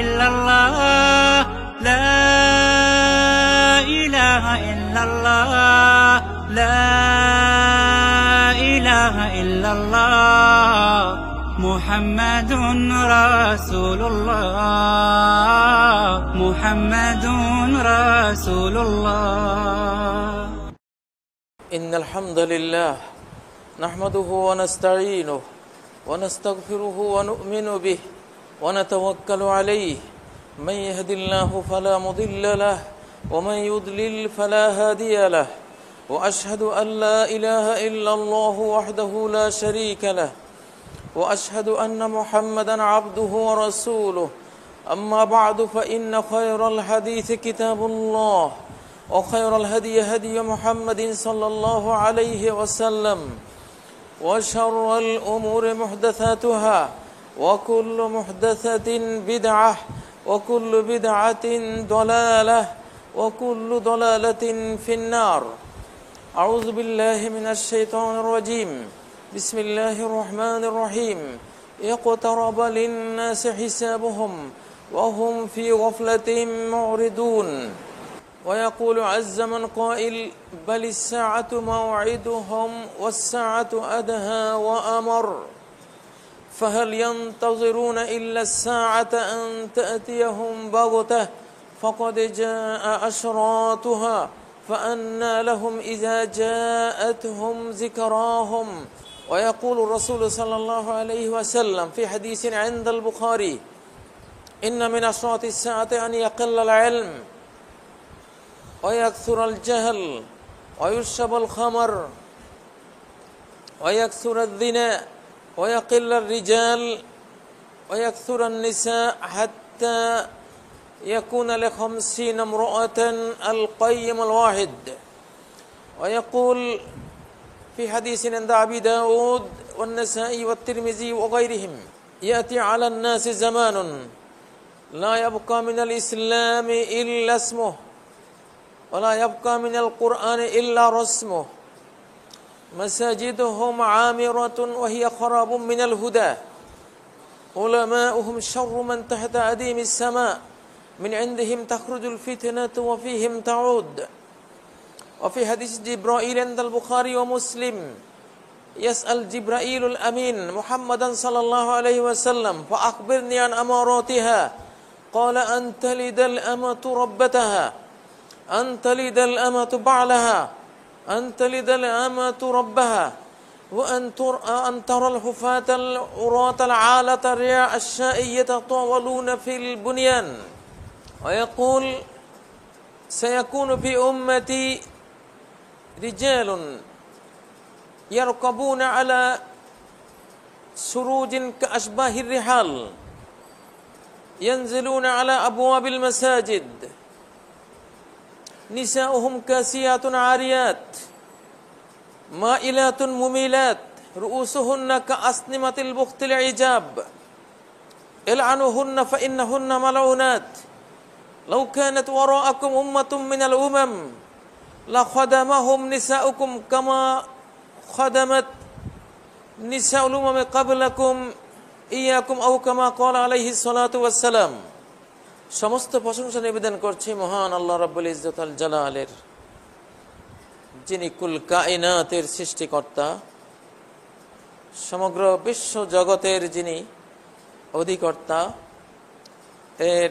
إلا الله لا إله إلا الله لا إله إلا الله محمد رسول الله محمد رسول الله. إن الحمد لله نحمده ونستعينه ونستغفره ونؤمن به ونتوكل عليه من يهد الله فلا مضل له ومن يضلل فلا هادي له وأشهد أن لا إله إلا الله وحده لا شريك له وأشهد أن محمدا عبده ورسوله. أما بعد فإن خير الحديث كتاب الله وخير الهدي هدي محمد صلى الله عليه وسلم وشر الأمور محدثاتها وكل محدثة بدعة وكل بدعة ضلالة وكل ضلالة في النار. أعوذ بالله من الشيطان الرجيم. بسم الله الرحمن الرحيم. اقترب للناس حسابهم وهم في غفلة معرضون. ويقول عز من قائل بل الساعة موعدهم والساعة أدهى وأمر فهل ينتظرون إلا الساعة أن تأتيهم بغتة فقد جاء أشراطها فأنى لهم إذا جاءتهم ذكراهم. ويقول الرسول صلى الله عليه وسلم في حديث عند البخاري إن من أشراط الساعة أن يقل العلم ويكثر الجهل ويشرب الخمر ويكثر الزنا ويقل الرجال ويكثر النساء حتى يكون ل50 امرأة القيم الواحد. ويقول في حديث عند أبي داود والنسائي والترمذي وغيرهم يأتي على الناس زمان لا يبقى من الإسلام إلا اسمه ولا يبقى من القرآن إلا رسمه مساجدهم عامرة وهي خراب من الهدى علماؤهم شر من تحت أديم السماء من عندهم تخرج الفتنة وفيهم تعود. وفي حديث جبرائيل عند البخاري ومسلم يسأل جبرائيل الأمين محمدا صلى الله عليه وسلم فأخبرني عن أماراتها قال أن تلد الأمة ربتها أن تلد الأمة بعلها أن تلد الأمة ربها وأن ترى الحفاة العراة العالة الرياء الشاء يتطاولون في البنيان. ويقول سيكون في أمتي رجال يركبون على سروج كأشباه الرحال ينزلون على أبواب المساجد نساؤهم كاسيات عاريات مائلات مميلات رؤوسهن كأسنمة البخت العجاب العنوهن فإنهن ملعونات لو كانت وراءكم أمة من الأمم لخدمهم نساؤكم كما خدمت نساء الأمم قبلكم إياكم أو كما قال عليه الصلاة والسلام. সমস্ত প্রশংসা নিবেদন করছি মহান আল্লাহ রাব্বুল ইজ্জত আল জালালের, যিনি কুল কায়নাতের সৃষ্টিকর্তা, সমগ্র বিশ্ব জগতের যিনি অধিকর্তা, এর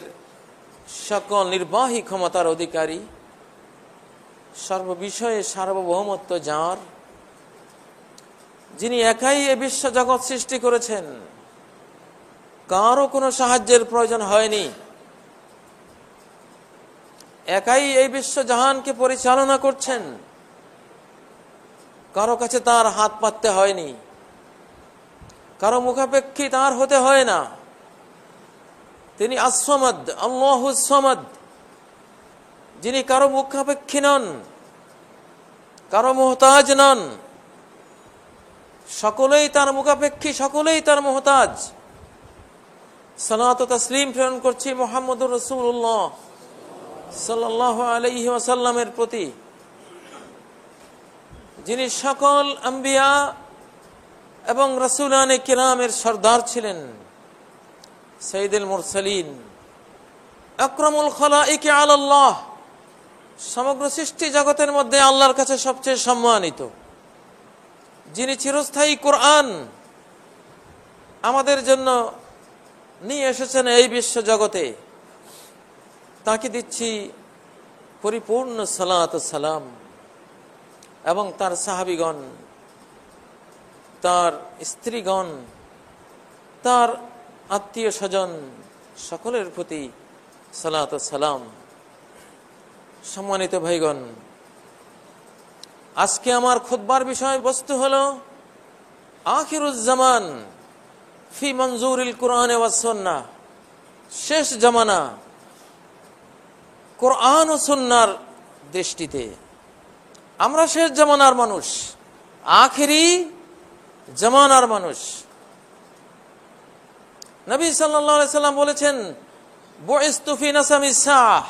সকল নির্বাহী ক্ষমতার অধিকারী, সর্ববিষয়ে সার্বভৌমত্ব যার, যিনি একাই এই বিশ্ব জগৎ সৃষ্টি করেছেন, কারো কোনো সাহায্যের প্রয়োজন হয়নি, একাই এই বিশ্ব জাহানকে পরিচালনা করছেন, কারো কাছে তার হাত পাততে হয়নি, কারো মুখাপেক্ষী তার হতে হয় না। তিনি আস-সামাদ, আল্লাহুস সামাদ, যিনি কারো মুখাপেক্ষী নন, কারো মুহতাজ নন, সকলেই তার মুখাপেক্ষী, সকলেই তার মুহতাজ। সালাত ও তাসলিম প্রেরণ করছি মুহাম্মদুর রাসূলুল্লাহ সাল্লাল্লাহু আলাইহি ওয়াসাল্লামের প্রতি, যিনি সকল আম্বিয়া এবং রাসূলানে কিরামের সরদার ছিলেন, সাইয়্যিদুল মুরসালিন আকরামুল খালাইকি আলাল্লাহ, সমগ্র সৃষ্টি জগতের মধ্যে আল্লাহর কাছে সবচেয়ে সম্মানিত, যিনি চিরস্থায়ী কোরআন আমাদের জন্য নিয়ে এসেছেন এই বিশ্ব জগতে, তাকে দিচ্ছি পরিপূর্ণ সালাত ও সালাম। এবং তার সাহাবীগণ, তার স্ত্রীগণ, তার আত্মীয় স্বজন সকলের প্রতি সালাত ও সালাম। সম্মানিত ভাইগণ, আজকে আমার খুতবার বিষয়বস্তু হলো আখিরুজ জামান ফি মনজুরিল কুরআন ওয়াস সুন্নাহ, শেষ জামানা কোরআন ও সুন্নাহর দৃষ্টিতে। আমরা শেষ জামানার মানুষ, আখিরি জামানার মানুষ। নবী সাল্লাল্লাহু আলাইহি সাল্লাম বলেছেন, বুইসতু ফি নাসামিস সাহ,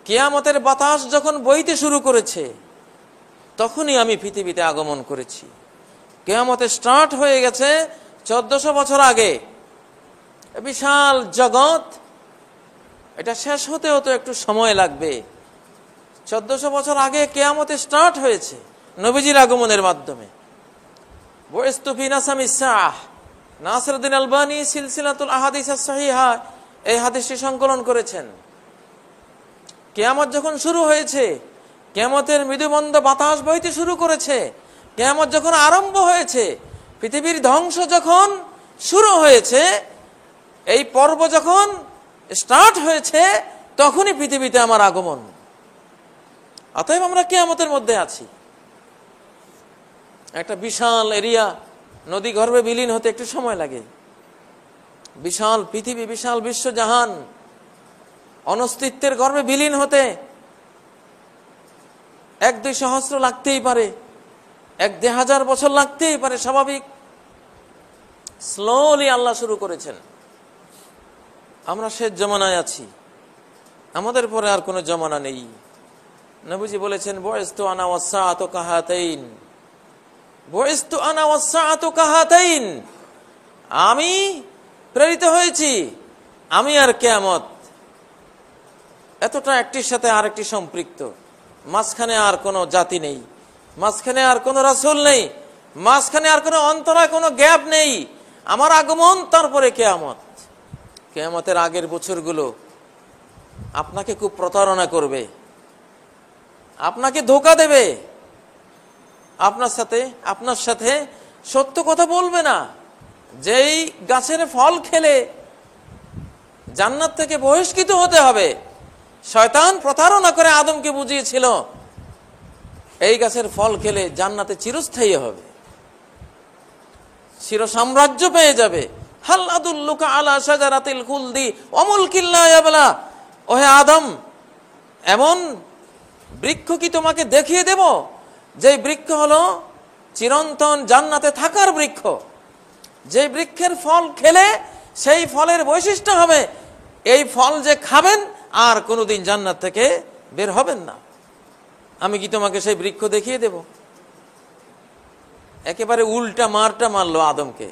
কিয়ামতের বাতাস যখন বইতে শুরু করেছে তখনই আমি পৃথিবীতে আগমন করেছি। কিয়ামতে স্টার্ট হয়ে গেছে 1400 বছর আগে। বিশাল জগৎ, এটা শেষ হতে হতে একটু সময় লাগবে। 1400 বছর আগে কিয়ামতে স্টার্ট হয়েছে নবীজির আগমনের মাধ্যমে। বুইসতু ফি নাসামিস সাহ, নাসিরউদ্দিন আলবানী সিলসিলাতুল আহাদিস আস-সহিহা এই হাদিসটি সংকলন করেছেন। কিয়ামত যখন শুরু হয়েছে, কিয়ামতের মৃদুমন্দ বাতাস বইতে শুরু করেছে, কিয়ামত যখন আরম্ভ হয়েছে, পৃথিবীর ধ্বংস যখন শুরু হয়েছে, এই পর্ব যখন স্টার্ট হয়েছে, তখনই পৃথিবীতে আমার আগমন। অতএব আমরা কিয়ামতের মধ্যে আছি। একটা বিশাল এরিয়া নদী গর্ভে বিলীন হতে একটু সময় লাগে। বিশাল পৃথিবী, বিশাল বিশ্বজাহান অনস্তিত্বের গর্ভে বিলীন হতে 1-2 সহস্র লাগতেই পারে, 1-2 হাজার বছর লাগতেই পারে, স্বাভাবিক। স্লোলি আল্লাহ শুরু করেছেন। আমরা শেষ জামানায় আছি, আমাদের পরে আর কোনো জামানা নেই। নবীজি বলেছেন, বুইসতু আনা ওয়াস সাআতু কাহাতাইন, বুইসতু আনা ওয়াস সাআতু কাহাতাইন, আমি প্রেরিত হয়েছি, আমি আর কিয়ামত এতটা একটির সাথে আরেকটি সম্পৃক্ত। মাঝখানে আর কোনো জাতি নেই, মাঝখানে আর কোনো রাসূল নেই, মাঝখানে আর কোনো অন্তরায় কোনো গ্যাপ নেই। আমার আগমন, তারপরে কিয়ামত। কিয়ামতের আগের বছরগুলো আপনাকে খুব প্রতারণা করবে, আপনাকে ধোঁকা দেবে, আপনার সাথে সত্য কথা বলবে না। যেই গাছের ফল খেলে জান্নাত থেকে বহিষ্কৃত হতে হবে, শয়তান প্রতারণা করে আদমকে বুঝিয়েছিল এই গাছের ফল খেলে জান্নাতে চিরস্থায়ী হবে, চির সাম্রাজ্য পেয়ে যাবে। হাল আদুল্লুকা আলা শাজারাতিল খুলদি ওয়া মুলকিন লা ইয়াবলা, ওহে আদম, এমন বৃক্ষ কি তোমাকে দেখিয়ে দেব যে বৃক্ষ হলো চিরন্তন জান্নাতে থাকার বৃক্ষ, যে বৃক্ষের ফল খেলে সেই ফলের বৈশিষ্ট্য হবে এই ফল যে খাবেন আর কোনোদিন জান্নাত থেকে বের হবেন না। আমি কি তোমাকে সেই বৃক্ষ দেখিয়ে দেব? একেবারে উল্টা মারটা মারলো আদমকে।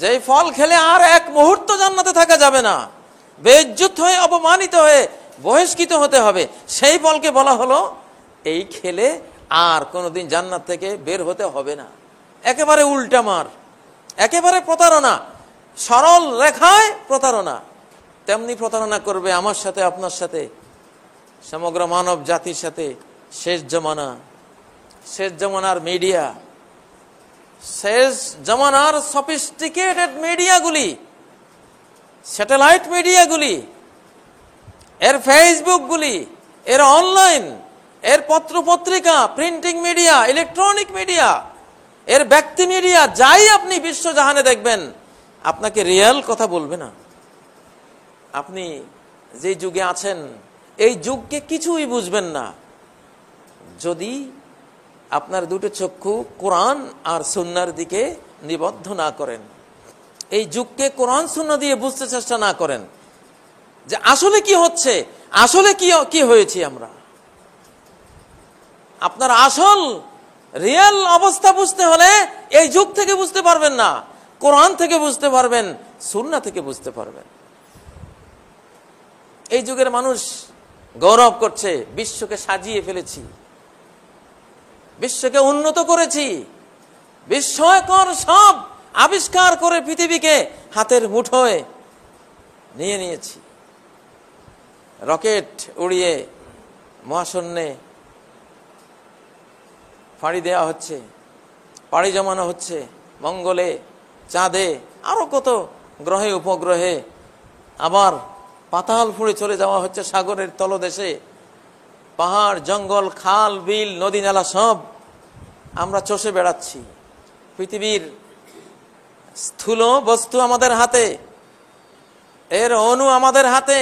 যেই ফল খেলে আর এক মুহূর্ত জান্নাতে থাকা যাবে না, বেইজ্জত হয়ে অপমানিত হয়ে বহিষ্কৃত হতে হবে, সেই ফলকে বলা হলো এই খেলে আর কোনোদিন জান্নাত থেকে বের হতে হবে না। একেবারে উল্টা মার, একেবারে প্রতারণা, সরল রেখায় প্রতারণা। তেমনি প্রতারণা করবে আমার সাথে, আপনার সাথে, সমগ্র মানব জাতির সাথে শেষ জামানা, শেষ জামানার মিডিয়া, শেষ জামানার সফিস্টিকেটেড মিডিয়াগুলি, স্যাটেলাইট মিডিয়াগুলি, এর ফেসবুকগুলি, এর অনলাইন, এর পত্র পত্রিকা, প্রিন্টিং মিডিয়া, ইলেকট্রনিক মিডিয়া, এর ব্যক্তি মিডিয়া, যাই আপনি বিশ্বজাহানে দেখবেন, আপনাকে রিয়েল কথা বলবে না। আপনি যে যুগে আছেন এই যুগকে কিছুই বুঝবেন না যদি আপনার দুটো চক্ষু কোরআন আর সুন্নাহর দিকে নিবদ্ধ না করেন, এই যুগকে কোরআন সুন্নাহ দিয়ে বুঝতে চেষ্টা না করেন যে আসলে কি হচ্ছে, আসলে কি হয়েছে আমরা। আপনার আসল রিয়েল অবস্থা বুঝতে হলে এই যুগ থেকে বুঝতে পারবেন না, কোরআন থেকে বুঝতে পারবেন, সুন্নাহ থেকে বুঝতে পারবেন। এই যুগের মানুষ গৌরব করছে, বিশ্বকে সাজিয়ে ফেলেছি, বিশ্বকে উন্নত করেছি, বিস্ময়কর সব আবিষ্কার করে পৃথিবীকে হাতের মুঠোয় নিয়ে নিয়েছি। রকেট উড়িয়ে মহাশূন্যে পাড়ি দেওয়া হচ্ছে, পাড়ি জমানো হচ্ছে, মঙ্গলে, চাঁদে, আরো কত গ্রহে উপগ্রহে। আবার পাতাল ফুঁড়ে চলে যাওয়া হচ্ছে সাগরের তলদেশে। পাহাড়, জঙ্গল, খাল, বিল, নদী, নালা সব আমরা চষে বেড়াচ্ছি। পৃথিবীর স্থূল বস্তু আমাদের হাতে, এর অণু আমাদের হাতে,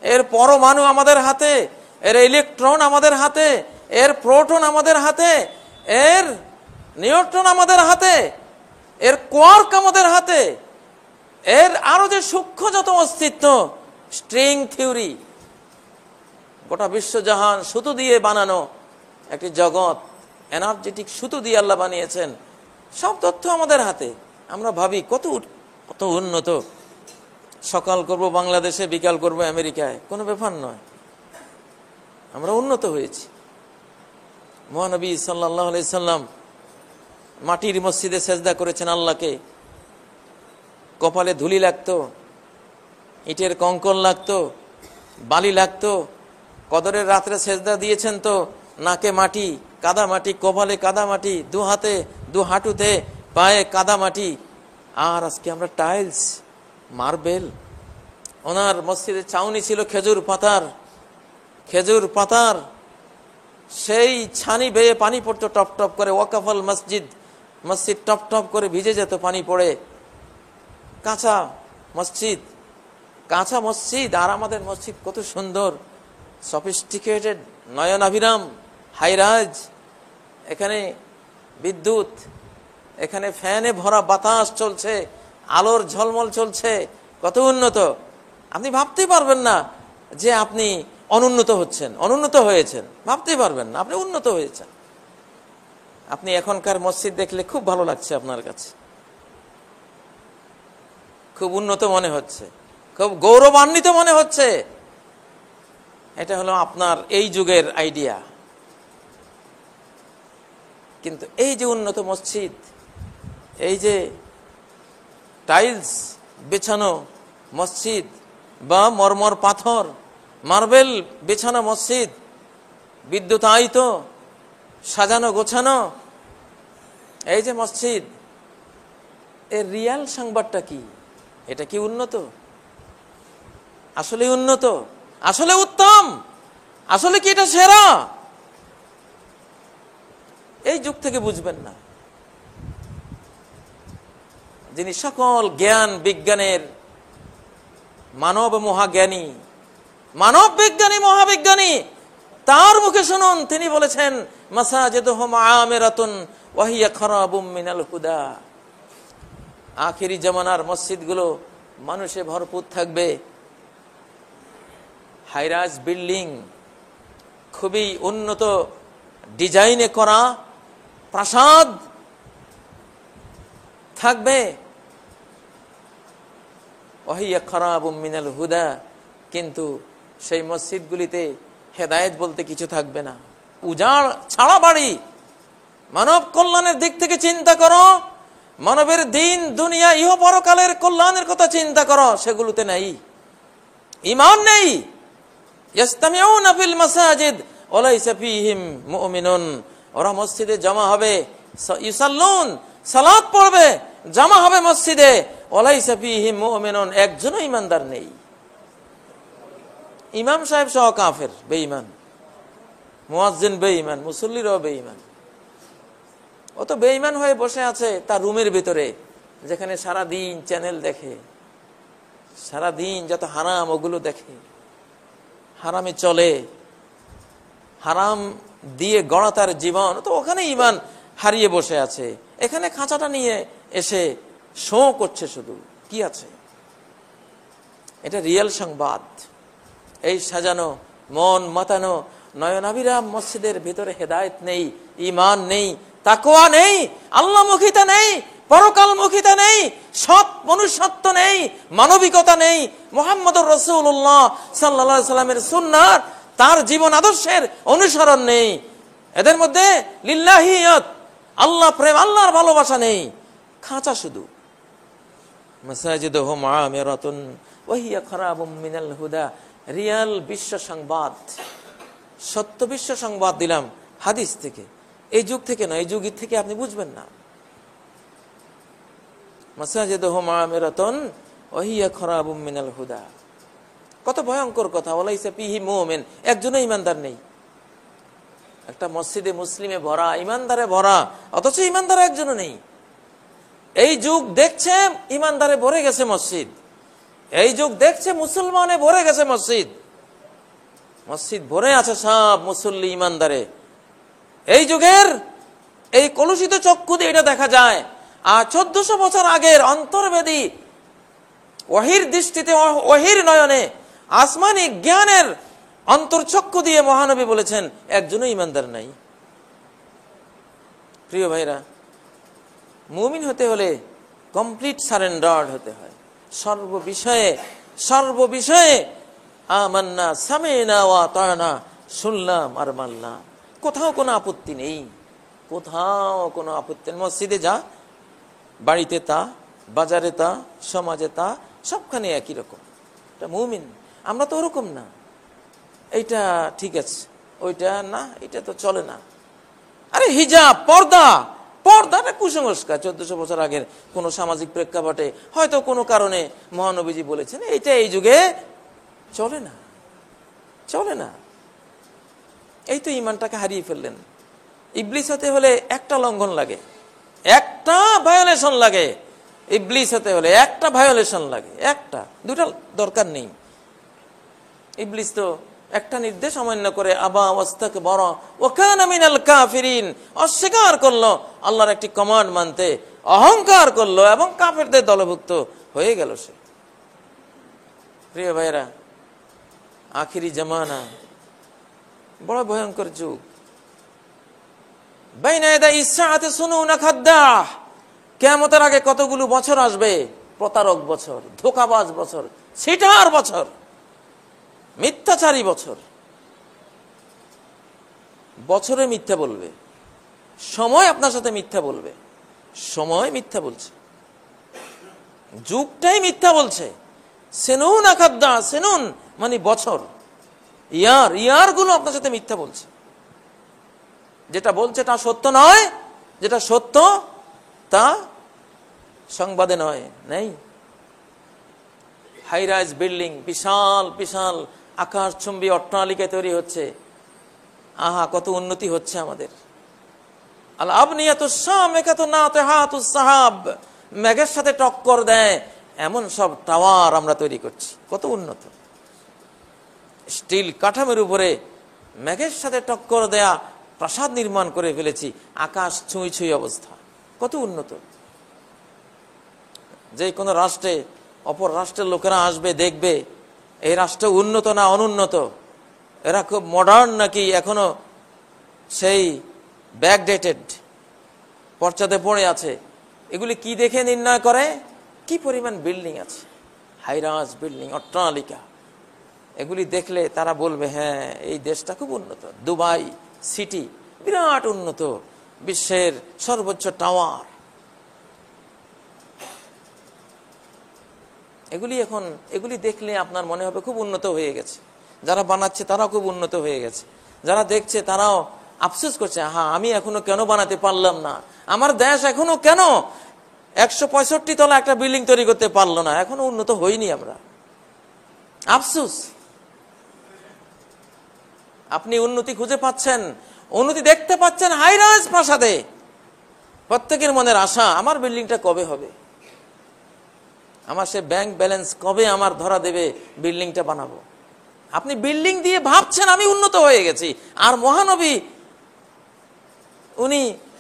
এর পরমাণু আমাদের হাতে, এর ইলেকট্রন আমাদের হাতে, এর প্রোটন আমাদের হাতে, এর নিউট্রন আমাদের হাতে, এর কোয়ার্ক আমাদের হাতে, এর আরো যে সূক্ষ্ম যত অস্তিত্ব, স্ট্রিং থিওরি, গোটা বিশ্বজাহান সুতো দিয়ে বানানো একটি জগৎ, এনার্জেটিক সুতো দিয়ে আল্লাহ বানিয়েছেন। সব তথ্য আমাদের হাতে। আমরা ভাবি কত কত উন্নত, সকাল করব বাংলাদেশে, বিকাল করব আমেরিকায়, কোনো ব্যাপার নয়। আমরা উন্নত হয়েছি। মহানবী সাল্লাল্লাহু আলাইহি সাল্লাম মাটির মসজিদে সেজদা করেছেন আল্লাহকে। কপালে ধুলি লাগতো, ইটের কঙ্কর লাগতো, বালি লাগতো। কদরের রাত্রে সেজদা দিয়েছেন তো নাকে মাটি, কাদা মাটি, কপালে কাদা মাটি, দু হাতে, দু হাঁটুতে, পায়ে কাদা মাটি। আর আজকে আমরা টাইলস, মার্বেল। ওনার মসজিদে চাউনি ছিল খেজুর পাতার, খেজুর পাতার সেই ছানি বেয়ে পানি পড়তো টপ টপ করে। ওয়াকাফল মসজিদ, মসজিদ টপ টপ করে ভিজে যেত পানি পড়ে। কাঁচা মসজিদ, কাঁচা মসজিদ। আর আমাদের মসজিদ কত সুন্দর, সফিস্টিকেটেড, নয়নাভিরাম, হাইরাজ। এখানে বিদ্যুৎ, এখানে ফ্যানে ভরা বাতাস চলছে, আলোর ঝলমল চলছে, কত উন্নত। আপনি ভাবতেই পারবেন না যে আপনি অনুন্নত হচ্ছেন, অনুন্নত হয়েছেন, ভাবতেই পারবেন না আপনি উন্নত হয়েছেন। আপনি এখনকার মসজিদ দেখলে খুব ভালো লাগছে, আপনার কাছে খুব উন্নত মনে হচ্ছে, খুব গৌরবান্বিত মনে হচ্ছে। এটা হলো আপনার এই যুগের আইডিয়া। কিন্তু এই যে উন্নত মসজিদ, এই যে টাইলস বিছানো মসজিদ বা মরমর পাথর, মার্বেল বিছানো মসজিদ, বিদ্যুতায়িত, সাজানো গোছানো এই যে মসজিদ, এর রিয়াল সংবাদটা কি? এটা কি উন্নত? আসলে উন্নত? আসলে উত্তম? আসলে কি এটা সেরা? এই যুগ থেকে বুঝবেন না। যিনি সকল জ্ঞান বিজ্ঞানের মানব মহাজ্ঞানী, মানব বিজ্ঞানী, মহাবিজ্ঞানী, তার মুখে শুনুন, তিনি বলেছেন মাসাজিদুহুম আমিরাতুন ওয়া হিয়া খারাবুম মিনাল হুদা। আখিরি জামানার মসজিদগুলো মানুষে ভরপুর থাকবে, হাইরাজ বিল্ডিং, খুবই উন্নত ডিজাইনে করা প্রাসাদ থাকবে। ওয়া হিয়া খারাবুম মিনাল হুদা, কিন্তু সেই মসজিদগুলিতে হেদায়েত বলতে কিছু থাকবে না। উজাড় ছাড়া বাড়ি। মানব কল্যাণের দিক থেকে চিন্তা করো, মানবের দিন দুনিয়া ইহ পরকালের কল্যাণের কথা চিন্তা করো, সেগুলোতে নেই, ঈমান নেই। ইয়াস্তামিউনা ফিল মাসাজিদ ওয়া লাইসা ফীহিম মুমিনুন। ওরা মসজিদে জমা হবে, ইউসাল্লুন, সালাত পড়বে, জমা হবে মসজিদে, ওয়া লাইসা ফীহিম মুমিনুন, একজনও ঈমানদার নেই। ইমাম সাহেব সহ কাফের, বেঈমান, মুয়াজ্জিন বেঈমান, মুসল্লিরাও বেঈমান। ও তো বেঈমান হয়ে বসে আছে তার রুমের ভিতরে, যেখানে সারা দিন চ্যানেল দেখে, সারা দিন যত হারাম ওগুলো দেখে, হারামে চলে, হারাম দিয়ে গড়া তার জীবন, তো ওখানে ঈমান হারিয়ে বসে আছে। এখানে খাঁচাটা নিয়ে এসে শো করছে শুধু, কি আছে? এটা রিয়েল সংবাদ। এই সাজানো, মন মাতানো, নয়নাভিরাম মসজিদের ভিতরে হেদায়েত নেই, ঈমান নেই, তাকওয়া নেই, আল্লাহমুখিতা নেই, পরকালমুখিতা নেই, সৎ মনুষ্যত্ব নেই, মানবিকতা নেই, মুহাম্মদুর রাসূলুল্লাহ সাল্লাল্লাহু আলাইহি সাল্লামের সুন্নাত, তার জীবন আদর্শের অনুসরণ নেই। এদের মধ্যে লিল্লাহিয়াত, আল্লাহ প্রেম, আল্লাহর ভালোবাসা নেই। খাঁচা শুধু। মাসাজিদুহুম আমিরাতুন ওয়া হিয়া খারাবুম মিনাল হুদা। রিয়াল বিশ্ব সংবাদ, সত্য বিশ্ব সংবাদ দিলাম হাদিস থেকে, এই যুগ থেকে না, এই যুগের থেকে আপনি বুঝবেন না। মাসাজিদুহুম আমিরাতুন ওয়া হিয়া খারাবুম মিনাল হুদা। কত ভয়ঙ্কর কথা। ওয়ালাইসা ফীহি মুমিন, একজনও ঈমানদার নেই। একটা মসজিদে মুসলিমে ভরা, ঈমানদারে ভরা, অথচ ঈমানদার একজনও নেই। এই যুগ দেখছে ঈমানদারে ভরে গেছে মসজিদ, এই যুগ দেখছে মুসলমানে ভরে গেছে মসজিদ। মসজিদ ভরে আছে সব মুসল্লি ঈমানদারে। এই যুগের এই কলুষিত চক্ষু দিয়ে এটা দেখা যায়। আর 1400 বছর আগের অন্তর্বেদী ওয়াহির দৃষ্টিতে, ওয়াহির নয়নে, আসমানি জ্ঞানের অন্তর্চক্ষু দিয়ে মহানবী বলেছেন একজনও ঈমানদার নাই। প্রিয় ভাইরা, মুমিন হতে হলে কমপ্লিট সারেন্ডার্ড হতে হয় সর্ববিষয়ে। সর্ববিষয়ে আমান্না সামিনা ওয়া আতানা, শুনলাম আর মানলাম। কোথাও কোনো আপত্তি নেই, কোথাও কোনো আপত্তি নেই। মসজিদে যা, বাড়িতে তা, বাজারে তা, সমাজে তা, সবখানে একই রকম। এটা মুমিন। আমরা তো ওরকম না। এইটা ঠিক আছে, ওইটা না, এটা তো চলে না। আরে হিজাব, পর্দা, পর্দাটা কুসংস্কার। 1400 বছর আগের কোন সামাজিক প্রেক্ষাপটে হয়তো কোনো কারণে মহানবীজি বলেছেন, এইটা এই যুগে চলে না, চলে না। এই তো ঈমানটাকে হারিয়ে ফেললেন। ইবলিস হতে হলে একটা লঙ্ঘন লাগে, একটা ভায়োলেশন লাগে। ইবলিস হতে হলে একটা ভায়োলেশন লাগে, একটা, দুটা দরকার নেই। ইবলিস তো একটা নির্দেশ অমান্য করে আবা ওয়াস্তাকবারা ওয়া কানা মিনাল কাফিরিন, অস্বীকার করলো আল্লাহর একটি কমান্ড মানতে, অহংকার করলো এবং কাফেরদের দলভুক্ত হয়ে গেল সে। প্রিয় ভাইরা, আখিরি জামানা বড় ভয়ঙ্কর যুগ। বাইনা ইয়াদাই ইসসাআতি সুনুনা খাদ্দাহ, কিয়ামতের আগে কতগুলো বছর আসবে, প্রতারক বছর, ধোঁকাবাজ বছর, ছিটার বছর, মিথ্যাচারী বছর। বছরে মিথ্যা বলবে, সময় আপনার সাথে মিথ্যা বলবে, সময় মিথ্যা বলছে, যুগটাই মিথ্যা বলছে। সেনুন আখাদ্দা, সেনুন মানে বছর, ইয়ার, ইয়ার গুলো আপনার সাথে মিথ্যা বলছে। যেটা বলছে তা সত্য নয়, যেটা সত্য তা সংবাদে নয়, নেই। হাইরাইজ বিল্ডিং, বিশাল বিশাল আকাশচুম্বী অট্টালিকা তৈরি হচ্ছে। আহা, কত উন্নতি হচ্ছে আমাদের। আল আবনিয়াতুস সামিকাতুন নাতিহাতুস সাহাব, মেঘের সাথে টক্কর দেয় এমন সব টাওয়ার আমরা তৈরি করছি। কত উন্নত। স্টিল কাঠামোর উপরে মেঘের সাথে টক্কর দেয়া প্রাসাদ নির্মাণ করে ফেলেছি। আকাশ ছুঁই ছুঁই অবস্থা, কত উন্নত। যে কোনো রাষ্ট্রে অপর রাষ্ট্রের লোকেরা আসবে, দেখবে এই রাষ্ট্র উন্নত না অনুন্নত, এরা খুব মডার্ন নাকি এখনো সেই ব্যাকডেটেড পর্চাতে পড়ে আছে। এগুলি কি দেখে নির্ণয় করে? কি পরিমাণ বিল্ডিং আছে, হাইরাজ বিল্ডিং, অট্টালিকা। এগুলি দেখলে তারা বলবে হ্যাঁ এই দেশটা খুব উন্নত। দুবাই সিটি বিরাট উন্নত, বিশ্বের সর্বোচ্চ টাওয়ার। এগুলি দেখলে আপনার মনে হবে খুব উন্নত হয়ে গেছে। যারা বানাচ্ছে তারাও খুব উন্নত হয়ে গেছে, যারা দেখছে তারাও আফসোস করছে, হ্যাঁ আমি এখনো কেন বানাতে পারলাম না, আমার দেশ এখনো কেন 165 তলা একটা বিল্ডিং তৈরি করতে পারলো না, এখনো উন্নত হইনি আমরা। আফসোস। আপনি উন্নতি খুঁজে পাচ্ছেন, উন্নতি দেখতে পাচ্ছেন হাইরাইজ প্রাসাদে। প্রত্যেকের মনের আশা আমার বিল্ডিংটা কবে হবে, আমার সে ব্যাংক ব্যালেন্স কবে আমার ধরা দেবে, বিল্ডিংটা বানাবো। আপনি বিল্ডিং দিয়ে ভাবছেন আমি উন্নত হয়ে গেছি। আর মহানবী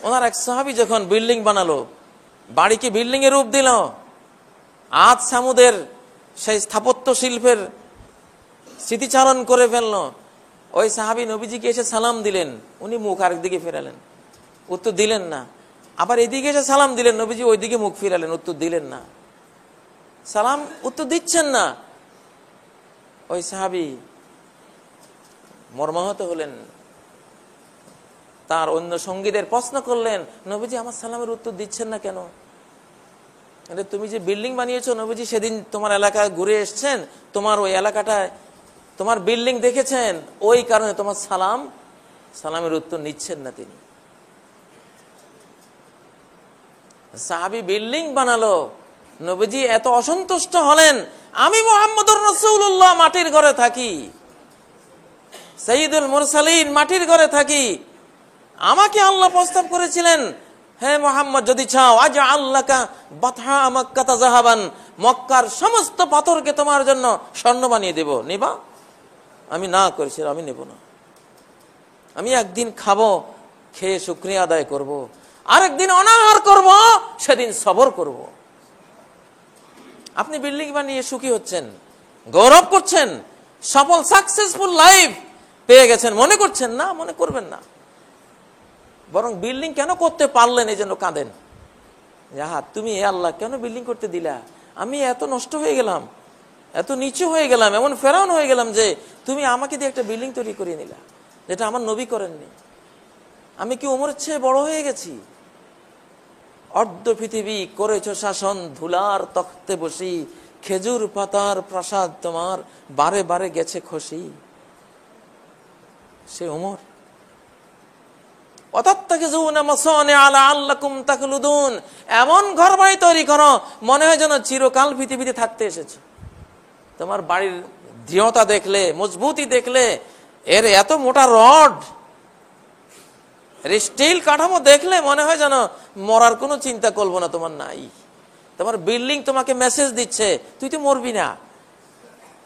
ওনার এক সাহাবী যখন বিল্ডিং বানালো, বাড়িকে বিল্ডিং এর রূপ দিল, আদ সামুদের সেই স্থাপত্য শিল্পের স্মৃতিচারণ করে ফেললো, ওই সাহাবী নবীজিকে এসে সালাম দিলেন, উনি মুখ আরেক দিকে ফেরালেন, উত্তর দিলেন না। আবার এদিকে এসে সালাম দিলেন, নবীজি ওইদিকে মুখ ফিরালেন, উত্তর দিলেন না, সালাম উত্তর দিচ্ছেন না। ওই সাহাবী মর্মাহত হলেন, তার অন্য সঙ্গীদের প্রশ্ন করলেন, নবীজি আমার সালামের উত্তর দিচ্ছেন না কেন? তুমি যে বিল্ডিং বানিয়েছো, নবীজি সেদিন তোমার এলাকায় ঘুরে এসছেন, তোমার ওই এলাকাটায় তোমার বিল্ডিং দেখেছেন, ওই কারণে তোমার সালামের উত্তর নিচ্ছেন না তিনি। সাহাবী বিল্ডিং বানালো, নবীজি এত অসন্তুষ্ট হলেন, আমি মুহাম্মদুর রাসূলুল্লাহ মাটির ঘরে থাকি, সাইয়্যিদুল মুরসালিন মাটির ঘরে থাকি, আমাকে আল্লাহ প্রস্তাব করেছিলেন, হে মুহাম্মদ যদি চাও আজআল লাকা বাতহা মক্কাতা যাহাবান, মক্কার সমস্ত পাথরকে তোমার জন্য স্বর্ণ বানিয়ে দেব, নিবা? আমি না করেছি, আমি নেব না। আমি একদিন খাবো, খেয়ে শুকরিয়া আদায় করব, আরেকদিন অনাহার করব, সেদিন সবর করব। আপনি বিল্ডিং বানিয়ে সুখী হচ্ছেন, গৌরব করছেন, সফল সাকসেসফুল লাইফ পেয়ে গেছেন মনে করছেন না, মনে করবেন না, বরং বিল্ডিং কেন করতে পারলেন এই জন্য কাঁদেন। তুমি আল্লাহ কেন বিল্ডিং করতে দিলা? আমি এত নষ্ট হয়ে গেলাম, এত নিচু হয়ে গেলাম, এমন ফেরাউন হয়ে গেলাম যে তুমি আমাকে দিয়ে একটা বিল্ডিং তৈরি করিয়ে নিলা, যেটা আমার নবী করেননি। আমি কি ওমরের চেয়ে বড় হয়ে গেছি? অর্ধ পৃথিবী করেছ শাসন, ধুলার তখ্তে বসি, খেজুর পাতার প্রাসাদ তোমার বারে বারে গেছে খসি। সে ওমর। এমন ঘর বাড়ি তৈরি করো মনে হয় যেন চিরকাল পৃথিবীতে থাকতে এসেছে। তোমার বাড়ির দৃঢ়তা দেখলে, মজবুতি দেখলে, এর এত মোটা রড, স্টিল কাঠামো দেখলে মনে হয় যেন মরার কোনো চিন্তা করবো না তোমার নাই। তোমার বিল্ডিং তোমাকে মেসেজ দিচ্ছে, তুই তো মরবি না,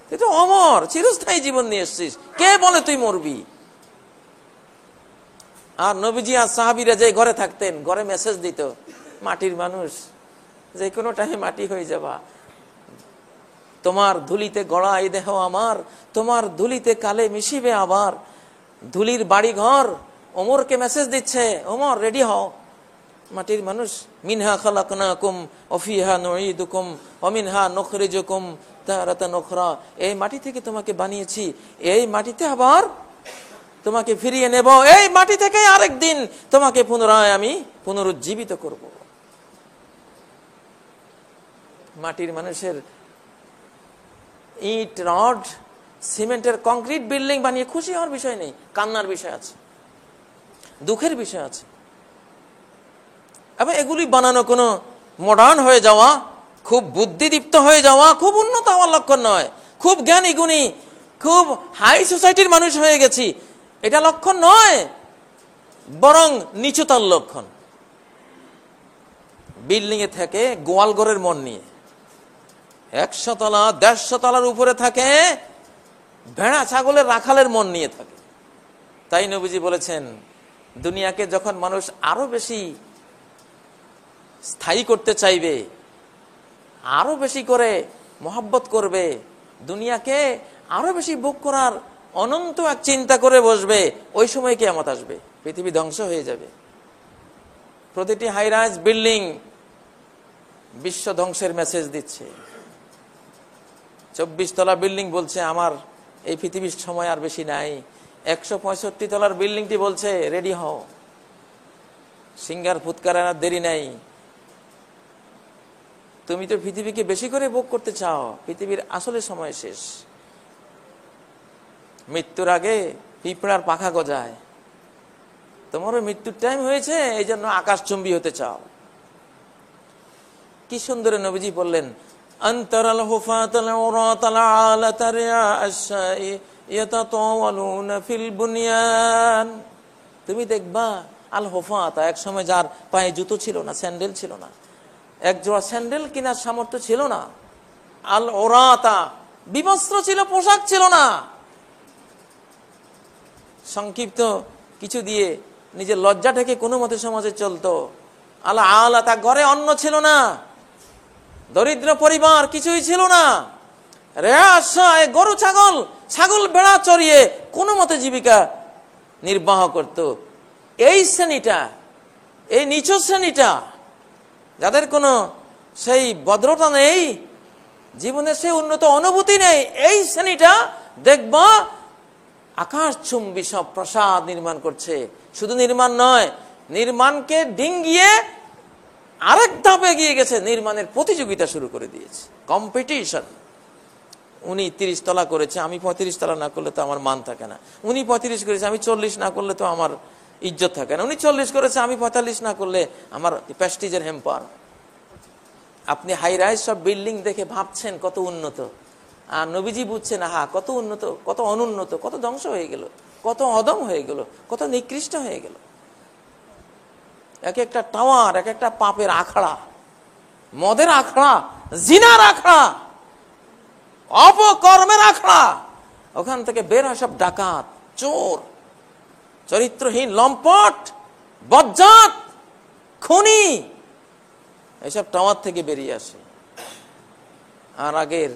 তুই তো অমর, চিরস্থায়ী জীবন নিয়ে এসছিস, কে বলে তুই মরবি? আর নবীজি আর সাহাবীরা যে ঘরে থাকতেন, ঘরে মেসেজ দিত, মাটির মানুষ, যে কোনো টাইমে মাটি হয়ে যাবা, তোমার ধুলিতে গড়া এই দেহ আমার, তোমার ধুলিতে কালে মিশিবে আবার। ধুলির বাড়ি ঘর ওমরকে মেসেজ দিচ্ছে, ওমর রেডি হও, মাটির মানুষ। মিনহা খালাকনাকুম ওয়া ফিহা নুঈদুকুম ওয়া মিনহা নুখরিজুকুম তারাতান উখরা, এই মাটি থেকে তোমাকে বানিয়েছি, এই মাটিতে আবার তোমাকে ফিরিয়ে নেব, এই মাটি থেকে আরেকদিন তোমাকে পুনরায় আমি পুনরুজ্জীবিত করব। মাটির মানুষের ইট, রড, সিমেন্টের কংক্রিট বিল্ডিং বানিয়ে খুশি হওয়ার বিষয় নেই, কান্নার বিষয় আছে, দুঃখের বিষয় আছে। এবং এগুলি বানানো কোনো মডার্ন হয়ে যাওয়া, খুব বুদ্ধিদীপ্ত হয়ে যাওয়া, খুব উন্নত হওয়ার লক্ষণ নয়, খুব জ্ঞানী গুণী, খুব হাই সোসাইটির মানুষ হয়ে গেছি, এটা লক্ষণ নয়, বরং নিচুতার লক্ষণ। বিল্ডিং এ থেকে গোয়ালঘরের মন নিয়ে 100 তলা 150 তলার উপরে থাকে ভেড়া ছাগলের রাখালের মন নিয়ে থাকে। তাই নবীজি বলেছেন, দুনিয়াকে যখন মানুষ আরো বেশি স্থায়ী করতে চাইবে, আরো বেশি করে মহব্বত করবে, দুনিয়াকে আরো বেশি ভোগ করার অনন্ত এক চিন্তা করে বসবে, ওই সময় কিয়ামত আসবে, পৃথিবী ধ্বংস হয়ে যাবে। প্রতিটি হাইরাইজ বিল্ডিং বিশ্ব ধ্বংসের মেসেজ দিচ্ছে। 24 তলা বিল্ডিং বলছে আমার এই পৃথিবীর সময় আর বেশি নাই। 165 তলার বিল্ডিংটি বলছে রেডি হও, সিঙ্গার ফুৎকার আর দেরি নাই। তুমি তো পৃথিবীকে বেশি করে ভোগ করতে চাও, পৃথিবীর আসলে সময় শেষ। মৃত্যুর আগে পিঁপড়ার পাখা গজায়, তোমারও মৃত্যুর টাইম হয়েছে, এই জন্য আকাশচুম্বী হতে চাও। কি সুন্দর নবীজি বললেন, আনতারাল হুফাতাল উরাতাল আলাতা রিয়াআশ-শাই ইয়াতাতাওয়ালুনা ফিল বুনিয়ান। তুমি দেখবা আল হুফাতা, এক সময় যার পায়ে জুতো ছিল না, স্যান্ডেল ছিল না, এক জোড়া স্যান্ডেল কেনার সামর্থ্য ছিল না, আল উরাতা বিবস্ত্র ছিল, পোশাক ছিল না, সংক্ষিপ্ত কিছু দিয়ে নিজের লজ্জা ঢেকে কোনো মতে সমাজে চলতো। আল আলাতা, ঘরে অন্ন ছিল না, দরিদ্র পরিবার, কিছুই ছিল না। রিয়াআশ-শাই, গরু ছাগল ভেড়া চড়িয়ে কোনো মতে জীবিকা নির্বাহ করত। এই শ্রেণীটা এই নিচু শ্রেণীটা, যাদের কোনো সেই ভদ্রতা নেই, জীবনে সেই উন্নত অনুভূতি নেই, এই শ্রেণীটা দেখবা আকাশচুম্বী সব প্রাসাদ নির্মাণ করছে। শুধু নির্মাণ নয়, নির্মাণকে ডিঙ্গিয়ে আরেক ধাপে এগিয়ে গেছে, নির্মাণের প্রতিযোগিতা শুরু করে দিয়েছে, কম্পিটিশন। উনি 30 তলা করেছে, আমি 35 তলা না করলে তো আমার মান থাকে না। উনি 35 করেছে, আমি 40 না করলে তো আমার ইজ্জত থাকে না। উনি 40 করেছে, আমি 45 না করলে আমার প্রেস্টিজের হ্যাম্পার। আপনি হাই রাইজ সব বিল্ডিং দেখে ভাবছেন কত উন্নত, আর নবীজি বুঝছেন আহা কত উন্নত, কত অনুন্নত, কত ধ্বংস হয়ে গেল, কত অদম হয়ে গেল, কত নিকৃষ্ট হয়ে গেল। এক একটা টাওয়ার এক একটা পাপের আখড়া, মদের আখড়া, জিনার আখড়া, অপকর্মের আখড়া। ওখান থেকে বের হয় সব ডাকাত, চোর, চরিত্রহীন, লম্পট, বজ্জাত, খুনি, এসব টাওয়ার থেকে বেরিয়ে আসে। আর আগের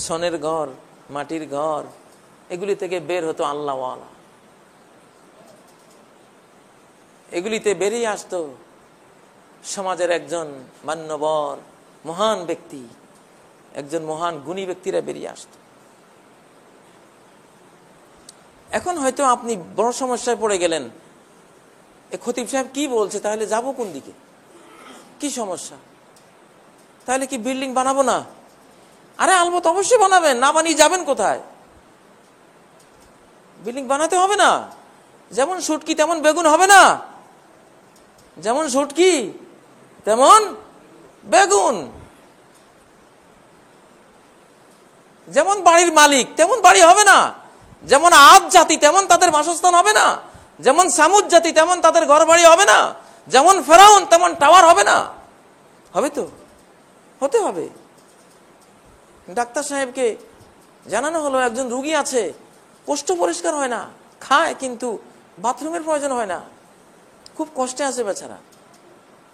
সনের ঘর, মাটির ঘর, এগুলি থেকে বের হতো আল্লাহওয়ালা। এগুলিতে বেরিয়ে আসতো সমাজের একজন মান্যবর মহান ব্যক্তি, একজন মহান গুণী ব্যক্তিরা বেরিয়ে আসতো। এখন হয়তো আপনি বড় সমস্যায় পড়ে গেলেন, এ খতিব সাহেব কি বলছে, তাহলে যাবো কোন দিকে, কি সমস্যা, তাহলে কি বিল্ডিং বানাবো না? আরে আলবত অবশ্যই বানাবেন, না বানিয়ে যাবেন কোথায়? বিল্ডিং বানাতে হবে না। যেমন শুটকি তেমন বেগুন হবে না, যেমন শুটকি তেমন বেগুন, যেমন বাড়ির মালিক তেমন বাড়ি হবে না, যেমন আদ জাতি তেমন তাদের বাসস্থান হবে না, যেমন সামুদ জাতি তেমন তাদের ঘর বাড়ি হবে না, যেমন ফেরাউন তেমন টাওয়ার হবে না। হবে তো, হতে হবে। ডাক্তার সাহেবকে জানানো হলো একজন রুগী আছে, কোষ্ঠ পরিষ্কার হয় না, খায় কিন্তু বাথরুমের প্রয়োজন হয় না, খুব কষ্টে আছে বেচারা,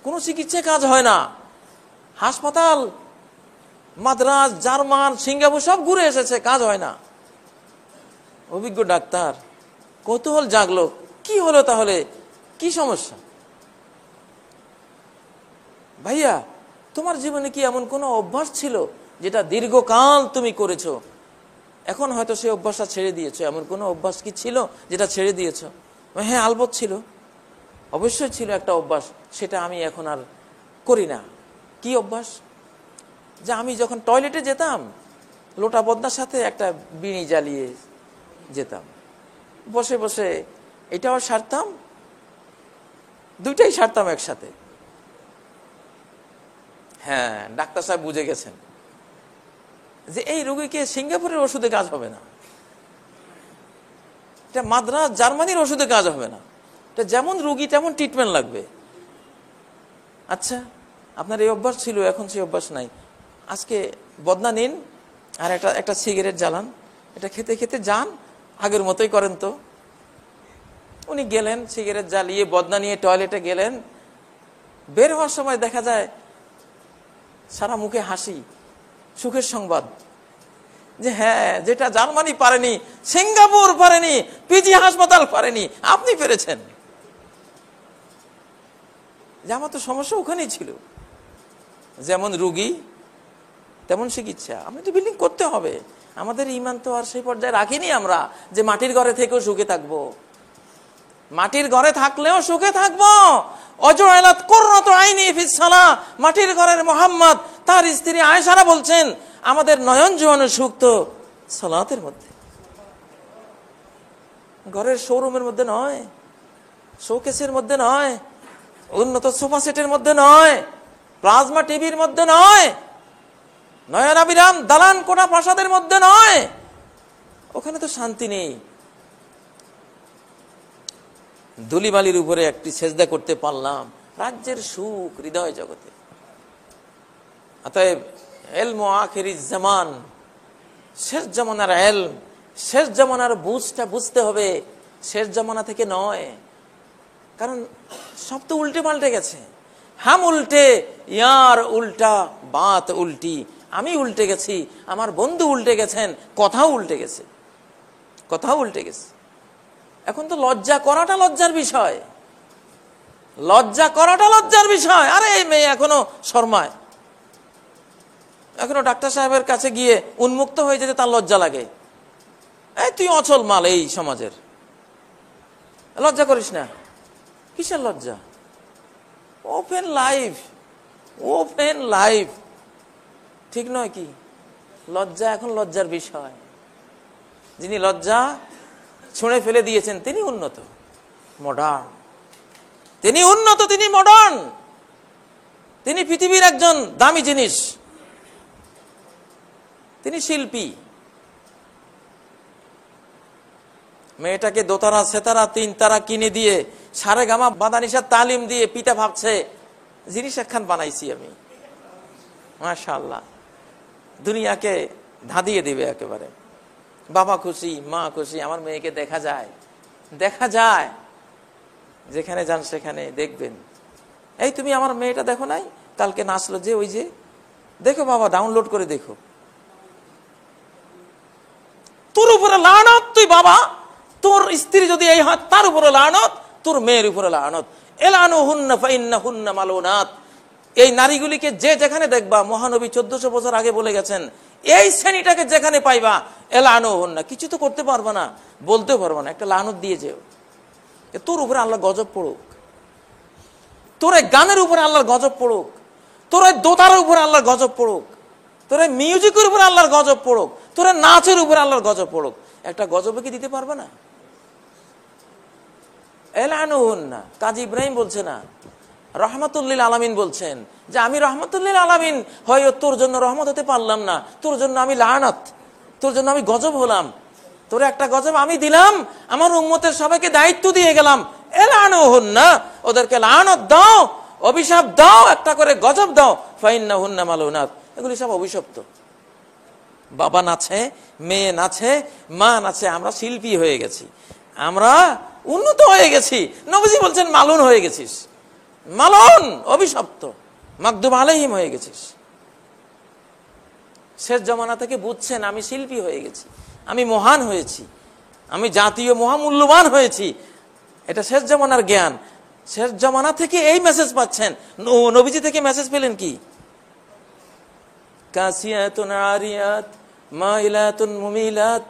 কোনো চিকিৎসায় কাজ হয় না। হাসপাতাল মাদ্রাজ, জার্মান, সিঙ্গাপুর সব ঘুরে এসেছে, কাজ হয় না। অভিজ্ঞ ডাক্তার, কৌতূহল জাগলো, কি হলো তাহলে, কি সমস্যা? ভাইয়া, তোমার জীবনে কি এমন কোনো অভ্যাস ছিল যেটা দীর্ঘকাল তুমি করেছো, এখন হয়তো সেই অভ্যাসটা ছেড়ে দিয়েছো? এমন কোনো অভ্যাস কি ছিল যেটা ছেড়ে দিয়েছো? হ্যাঁ, আলবত ছিল, অবশ্যই ছিল একটা অভ্যাস, সেটা আমি এখন আর করি না। কি অভ্যাস? যে আমি যখন টয়লেটে যেতাম, লোটা বদনার সাথে একটা বিড়ি জ্বালিয়ে যেতাম, বসে বসে এটাও সারতাম, দুইটাই সারতাম একসাথে। হ্যাঁ, ডাক্তার সাহেব বুঝে গেছেন যে এই রোগীকে সিঙ্গাপুরের ওষুধে কাজ হবে না, এটা মাদ্রাজ জার্মানির ওষুধে কাজ হবে না, এটা যেমন রোগী তেমন ট্রিটমেন্ট লাগবে। আচ্ছা, আপনার এই অভ্যাস ছিল, এখন সেই অভ্যাস নাই। আজকে বদনা নিন আর একটা সিগারেট জ্বালান, এটা খেতে খেতে যান, আগের মতোই করেন তো। উনি গেলেন, সিগারেট জ্বালিয়ে বদনা নিয়ে টয়লেটে গেলেন, বের হওয়ার সময় দেখা যায় সারা মুখে হাসি, সুখের সংবাদ যে হ্যাঁ, যেটা জার্মানি পারেনি, সিঙ্গাপুর পারেনি, পিজি হাসপাতাল পারেনি, আপনি পেরেছেন। যে আমার তো সমস্যা ওখানেই ছিল, যেমন রুগী তেমন চিকিৎসা। আমি তো বিল্ডিং করতে হবে, আমাদের ইমান তো আর সেই পর্যায়ে রাখিনি আমরা যে মাটির ঘরে থেকেও সুখে থাকবো। মাটির ঘরে থাকলেও সুখে থাকবো। অজুআলাত কুররাতু আইনি ফিস সালাহ, মাটির ঘরের মুহাম্মদ তার স্ত্রী আয়েশা বলছেন, আমাদের নয়ন জোয়ানো সুখ তো সালাতের মধ্যে, ঘরের শোরুমের মধ্যে নয়, শোকেসের মধ্যে নয়, উন্নত সোফা সেটের মধ্যে নয়, প্লাজমা টিভির মধ্যে নয়, নয়নাভিরাম দালান কোঠা প্রাসাদের মধ্যে নয়। ওখানে তো শান্তি নেই। ধুলিবালির উপরে একটি সেজদা করতে পারলাম, রাজ্যের সুখ হৃদয় জগতে। অতএব ইলমু আখিরিজ জামান, শেষ জামানার ইলম, শেষ জামানার বুঝটা বুঝতে হবে, শেষ জামানা থেকে নয়। কারণ সব তো উল্টে পাল্টে গেছে। হাম উল্টে, ইয়ার উল্টা, বাত উল্টি, আমি উল্টে গেছি, আমার বন্ধু উল্টে গেছেন, কথাও উল্টে গেছে, কথাও উল্টে গেছে। এখন তো লজ্জা করাটা লজ্জার বিষয়। লজ্জা করাটা লজ্জার বিষয়। আরে এই মেয়ে এখনো শর্মায়, এখনো ডাক্তার সাহেবের কাছে গিয়ে উন্মুক্ত হয়ে যেতে তার লজ্জা লাগে। এই তুই অচল মাল এই সমাজের, লজ্জা করিস না। কিসের লজ্জা? ওপেন লাইফ, ওপেন লাইফ, ঠিক নয় কি? লজ্জা এখন লজ্জার বিষয়। যিনি লজ্জা ছুঁড়ে ফেলে দিয়েছেন তিনি উন্নত, মডার্ন, তিনি উন্নত, তিনি মডার্ন, তিনি পৃথিবীর একজন দামি জিনিস, তিনি শিল্পী। মেয়েটাকে দোতারা সেতারা তিন তারা কিনে দিয়ে সারে গামা বাদানিসার তালিম দিয়ে পিতা ভাবছে জিনিস একখান বানাইছি আমি, মাশাআল্লাহ, দুনিয়াকে ধাঁধিয়ে দিবে একেবারে। বাবা খুশি, মা খুশি, আমার মেয়েকে দেখা যায়, দেখা যায়, যেখানে যান সেখানে দেখবেন। এই তুমি আমার মেয়েটা দেখো নাই, কালকে নাচলো যে, ওই যে দেখো বাবা, ডাউনলোড করে দেখো। তোর উপরে লানত, তুই বাবা, তোর স্ত্রী যদি এই হয় তার উপরে লানত, তোর মেয়ের উপরে লানত। এলানুহুন্না ফাইন্নাহুন্না মালুনাত। এই নারীগুলিকে যে যেখানে দেখবা, মহানবী 1400 বছর আগে বলে গেছেন, এই শ্রেণীটাকে যেখানে পাইবা এলানুহুন্না, কিছু তো করতে পারবা না, বলতেও পারবা না, একটা লানত দিয়ে যেও। তোর উপরে আল্লাহ গজব পড়ুক, তোর এই গানের উপরে আল্লাহর গজব পড়ুক, তোর এই দোতার উপরে আল্লাহর গজব পড়ুক, তোর এই মিউজিকের উপরে আল্লাহর গজব পড়ুক, তোর নাচের উপরে আল্লাহর গজব পড়ুক। একটা গজবে কি দিতে পারবে না? এলানুহুন্না। কাজী ইব্রাহিম বলছে না, রহমাতুল্লিল আলামিন বলছেন যে আমি রহমাতুল্লিল আলামিন হয় তোর জন্য রহমত হতে পারলাম না, তোর জন্য আমি লানত, তোর জন্য আমি গজব হলাম। তোর একটা গজব আমি দিলাম, আমার উম্মতের সবাইকে দায়িত্ব দিয়ে গেলাম, এলানুহুন্না, ওদেরকে লানত দাও, অভিশাপ দাও, একটা করে গজব দাও, ফাইন্নাহুন্না মালুনাত। এগুলি সব অভিশপ্ত। বাবা নাচে, মেয়ে নাচে, মা নাচে, আমরা শিল্পী হয়ে গেছি, আমরা উন্নত হয়ে গেছি। নবীজি বলছেন মালুন হয়ে গেছিস, মালুন, অভিশপ্ত, মাগদুব আলাইহিম হয়ে গেছিস। শেষ জমানা থেকে বুঝছেন আমি শিল্পী হয়ে গেছি, আমি মহান হয়েছি, আমি জাতীয় মহামূল্যবান হয়েছি। এটা শেষ জমানার জ্ঞান। শেষ জমানা থেকে এই মেসেজ পাচ্ছেন। নবীজি থেকে মেসেজ পেলেন কি? কাসিয়াতুন আরিয়াত মাইলাতুন মুমিলাত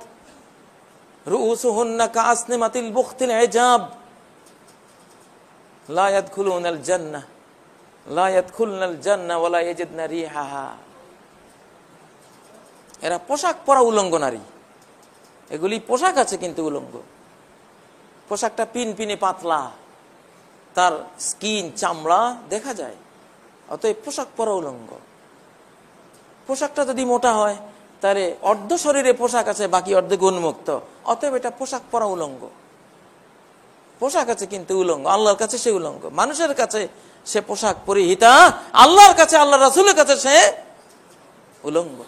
রুউসুহুন্না কাসনিমাতিল বুখতিল ইজাব লা ইয়াদখুলুনাল জান্নাহ লা ইয়াদখুলনাল জান্নাহ ওয়া লা ইয়াজিদনা রিহাহা। এরা পোশাক পরা উলঙ্গ নারী, এগুলি পোশাক আছে কিন্তু উলঙ্গ। পোশাকটা পিনপিনে পাতলা, তার স্কিন চামড়া দেখা যায়, অতএব পোশাক পরা উলঙ্গ। পোশাকটা যদি মোটা হয় তাহলে অর্ধ শরীরে পোশাক আছে, বাকি অর্ধেক উন্মুক্ত, অতএব এটা পোশাক পরা উলঙ্গ। পোশাক আছে কিন্তু উলঙ্গ, আল্লাহর কাছে সে উলঙ্গ। মানুষের কাছে সে পোশাক পরিহিতা, আল্লাহর কাছে, আল্লাহ রাসূলের কাছে সে উলঙ্গ।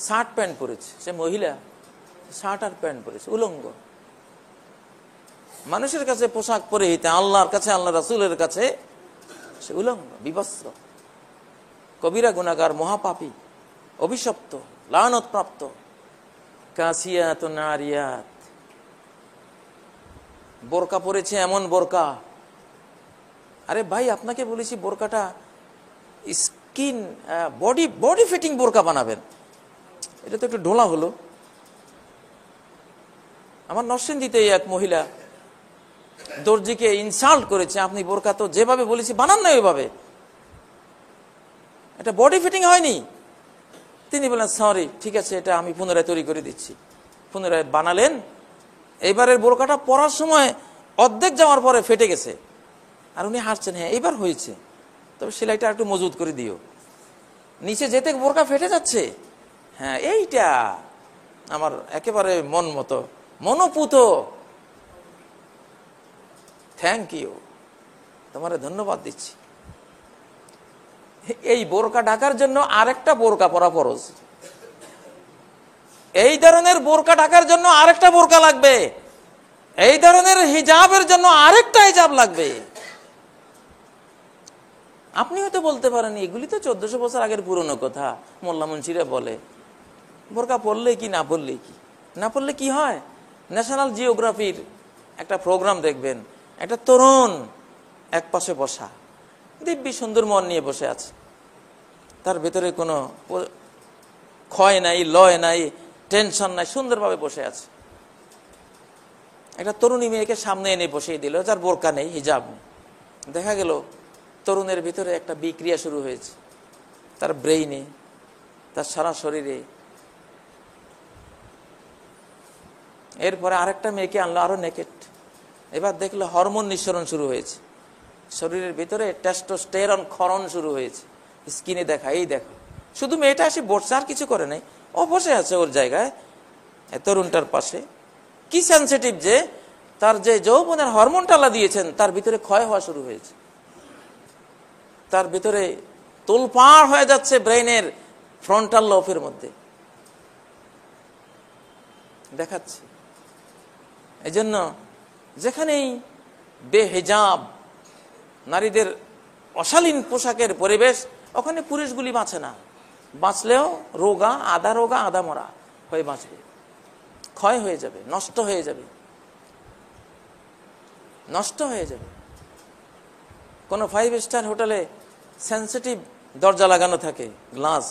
শার্ট প্যান্ট পরেছে, সে মহিলা, শার্ট আর প্যান্ট পরেছে, উলঙ্গ। মানুষের কাছে পোশাক পরিহিতা, আল্লাহর কাছে, আল্লাহ রাসূলের কাছে সে উলঙ্গ, বিবস্ত্র, কবিরা গুনাহগার, মহাপাপী, অভিশপ্ত, লানত প্রাপ্ত। কাসিয়াতুন আরিয়াত, বোরকা পরেছে, এমন বোরকা। আরে ভাই, আপনাকে বলেছি বোরকাটা স্কিন বডি ফিটিং বোরকা বানাবেন, এটা তো একটু ঢোলা হলো। আমার নরসিংদীতে এক মহিলা দর্জিকে ইনসাল্ট করেছে, আপনি বোরকা তো যেভাবে বলেছি বানান না ওইভাবে, এটা বডি ফিটিং হয়নি। তিনি বলেন সরি, ঠিক আছে, এটা আমি পুনরায় তৈরি করে দিচ্ছি। পুনরায় বানালেন। এইবারের বোরকাটা পরার সময় অর্ধেক যাওয়ার পরে ফেটে গেছে, আর উনি হাসছেন, হ্যাঁ এইবার হয়েছে, তবে সেলাইটা একটু মজবুত করে দিও। নিচে যেতে বোরকা ফেটে যাচ্ছে। হ্যাঁ, এইটা আমার একেবারে মন মতো, মনোপুত। থ্যাংক ইউ, তোমারে ধন্যবাদ দিচ্ছি। এই বোরকা ঢাকার জন্য আরেকটা বোরকা পরা ফরজ। এই ধরনের বোরকা ঢাকার জন্য আরেকটা বোরকা লাগবে, এই ধরনের হিজাবের জন্য আরেকটা হিজাব লাগবে। আপনি হয়তো বলতে পারেন এগুলি তো 1400 বছর আগের পুরনো কথা, মোল্লা মুন্সিরা বলে। বোরকা পরলে কি, না পরলে কি, না পরলে কি হয়? ন্যাশনাল জিওগ্রাফির একটা প্রোগ্রাম দেখবেন, একটা তরুণ এক পাশে বসা, দিব্যি সুন্দর মন নিয়ে বসে আছে, তার ভেতরে কোনো ক্ষয় নাই, লয় নাই, টেনশন নাই, সুন্দরভাবে বসে আছে। একটা তরুণী মেয়েকে সামনে এনে বসিয়ে দিল, যার বোরকা নেই, হিজাব নেই। দেখা গেল তরুণের ভিতরে একটা বিক্রিয়া শুরু হয়েছে, তার ব্রেইনে, তার সারা শরীরে। এরপরে আরেকটা মেয়েকে আনলো, আরো নেকেট। এবার দেখলো হরমোন নিঃসরণ শুরু হয়েছে, শরীরের ভিতরে টেস্টোস্টেরন ক্ষরণ শুরু হয়েছে। স্কিনে দেখা, এই দেখো। শুধু মেয়েটা এসে বসে, আর কিছু করে নাই, ও বসে আছে ওর জায়গায় তরুণটার পাশে। কি সেন্সিটিভ যে তার যে যৌবনের হরমোনটা আল্লাহ দিয়েছেন, তার ভিতরে ক্ষয় হওয়া শুরু হয়েছে, তার ভিতরে তোলপাড় হয়ে যাচ্ছে ব্রেইনের ফ্রন্টাল লোবের মধ্যে দেখাচ্ছে। এই জন্য যেখানেই বেহিজাব, নারীদের অশালীন পোশাকের পরিবেশ, ওখানে পুরুষগুলি বাঁচে না। বাঁচলেও রোগা, আধা রোগা আধা মরা হয়ে বাঁচবে, ক্ষয় হয়ে যাবে, নষ্ট হয়ে যাবে, নষ্ট হয়ে যাবে। কোনো 5 স্টার হোটেলে সেন্সিটিভ দরজা লাগানো থাকে, গ্লাস।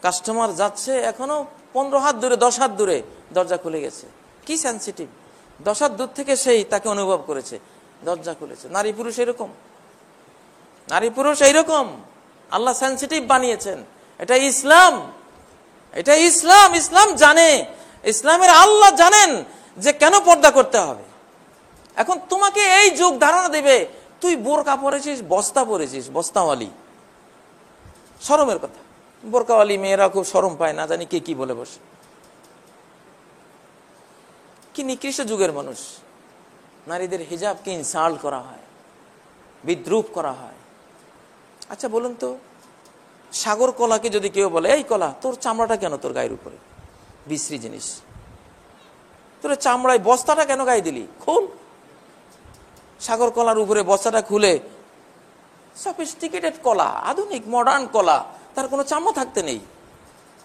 কাস্টমার যাচ্ছে, এখনো 15 হাত দূরে, 10 হাত দূরে দরজা খুলে গেছে। কি সেন্সিটিভ, 10 হাত দূর থেকে সেই তাকে অনুভব করেছে, দরজা খুলেছে। নারী পুরুষ এরকম, নারী পুরুষ এইরকম আল্লাহ সেন্সিটিভ বানিয়েছেন। এটা ইসলাম, এটা ইসলাম। ইসলাম জানে, ইসলামের আল্লাহ জানেন যে কেন পর্দা করতে হবে। এখন তোমাকে এই যুগ ধারণা দেবে, তুই বোরকা পরেছিস, বস্তা পরেছিস, বস্তাওয়ালি। শরমের কথা, বোরকাওয়ালি মেয়েরা খুব শরম পায়, না জানি কে কি বলে বসে। কি নিকৃষ্ট যুগের মানুষ। নারীদের হিজাবকে ইনসাল্ট করা হয়, বিদ্রুপ করা হয়। আচ্ছা বলুন তো, সাগর কলাকে যদি কেউ বলে, এই কলা, তোর চামড়াটা কেন তোর গায়ের উপরে, বিশ্রী জিনিস, তোর চামড়ায় বস্তাটা কেন গায়ে দিলি, খুল। সাগর কলার উপরে বস্তাটা খুলে, সফিস্টিকেটেড কলা, আধুনিক মডার্ন কলা, তার কোনো চামড়া থাকতে নেই।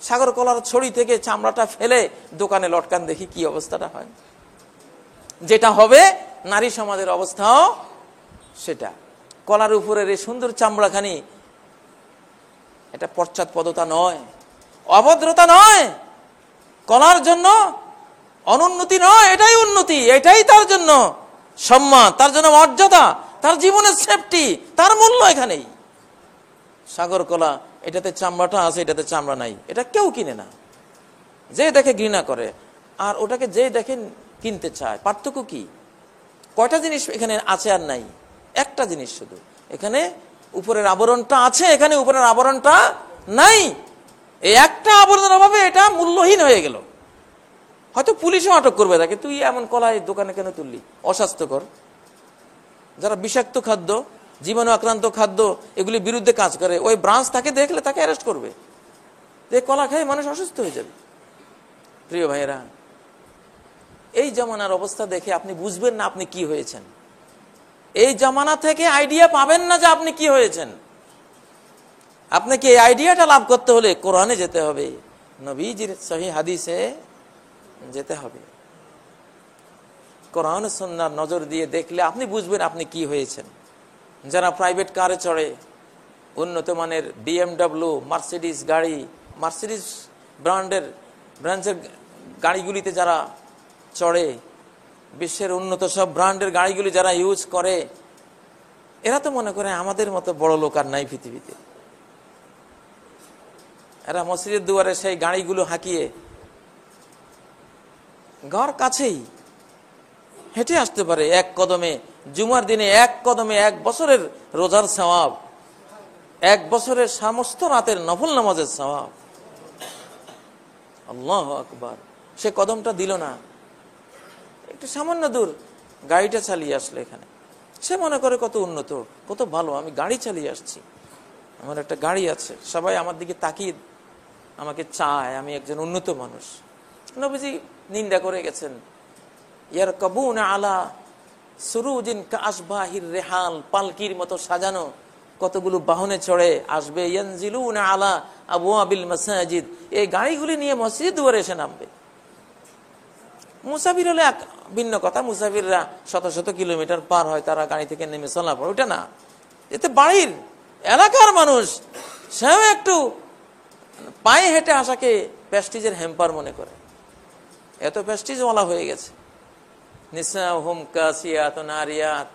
সাগর কলার ছড়ি থেকে চামড়াটা ফেলে দোকানে লটকান, দেখি কি অবস্থাটা হয়। যেটা হবে নারী সমাজের অবস্থাও সেটা। কলার উপরের এই সুন্দর চামড়াখানি, এটা পশ্চাৎপদতা নয়, অভদ্রতা নয়, কলার জন্য অনুন্নতি নয়, এটাই উন্নতি, এটাই তার জন্য সম্মান, তার জন্য মর্যাদা, তার জীবনের সেফটি, তার মূল্য এখানেই। সাগর কলা, এটাতে চামড়াটা আছে, এটাতে চামড়া নাই, এটা কেউ কিনে না। যে দেখে ঘৃণা করে, আর ওটাকে যে দেখে কিনতে চায়। পার্থক্য কি? কয়টা জিনিস এখানে আছে আর নাই? একটা জিনিস শুধু, এখানে উপরের আবরণটা আছে, এখানে উপরের আবরণটা নাই। এই একটা আবরণের অভাবে এটা মূল্যহীন হয়ে গেল। হয়তো পুলিশও আটক করবে তাকে, তুই এমন কলাই দোকানে কেন তুললি, অস্বাস্থ্যকর। যারা বিষাক্ত খাদ্য, জীবাণু আক্রান্ত খাদ্য, এগুলির বিরুদ্ধে কাজ করে, ওই ব্রাঞ্চ তাকে দেখলে তাকে অ্যারেস্ট করবে। যে কলা খেয়ে মানুষ অসুস্থ হয়ে যাবে। প্রিয় ভাইয়েরা, এই জামানার অবস্থা দেখে আপনি বুঝবেন না আপনি কি হয়েছেন। এই জামানা থেকে আইডিয়া পাবেন না যে আপনি কি হয়েছেন। আপনাকে এই আইডিয়াটা লাভ করতে হলে কোরআনে যেতে হবে, নবীজির সহিহ হাদিসে যেতে হবে। কোরআন সুন্নাহর নজর দিয়ে দেখলে আপনি বুঝবেন আপনি কি হয়েছেন। যারা প্রাইভেট কারে চড়ে, উন্নত মানের BMW, মার্সিডিস গাড়ি, মার্সিডিস ব্র্যান্ডের গাড়িগুলিতে যারা চড়ে, বিশ্বের উন্নত সব ব্র্যান্ডের গাড়িগুলি যারা ইউজ করে, এরা তো মনে করে আমাদের মতো বড় লোক আর নাই পৃথিবীতে। এরা মসজিদের দুয়ারে সেই গাড়িগুলো হাঁকিয়ে ঘর কাছেই হেঁটে আসতে পারে এক কদমে। জুমার দিনে এক কদমে 1 বছরের রোজার সওয়াব, 1 বছরের সমস্ত রাতের নফল নামাজের সওয়াব। আল্লাহু আকবার। সে কদমটা দিল না, একটু সামান্য দূর গাড়িটা চালিয়ে আসলো এখানে। সে মনে করে কত উন্নত, কত ভালো, আমি গাড়ি চালিয়ে আসছি, আমার একটা গাড়ি আছে, সবাই আমার দিকে তাকিয়ে আমাকে চায়, আমি একজন উন্নত মানুষ। নবীজি নিন্দা করে গেছেন, ইয়ারকাবুনা আলা সুরুজিন কাআশবাহির রিহাল, পালকির মতো সাজানো কতগুলো বাহনে চড়ে আসবে। ইয়ানজিলুনা আলা আবওয়াবিল মাসাজিদ, এই গাড়িগুলি নিয়ে মসজিদ দুয়ারে এসে নামবে। মুসাফির হলে এক ভিন্ন কথা, মুসাফিররা শত শত কিলোমিটার পার হয়, তারা গাড়ি থেকে নেমে চলা পড়ে, ওটা না। এতে বাড়ির এলাকার মানুষ সেও একটু পায়ে হেঁটে আসাকে প্রেস্টিজের হ্যাম্পার মনে করে, এত প্রেস্টিজওয়ালা হয়ে গেছে। নিসাহুম কাসিয়াতুন আরিয়াত,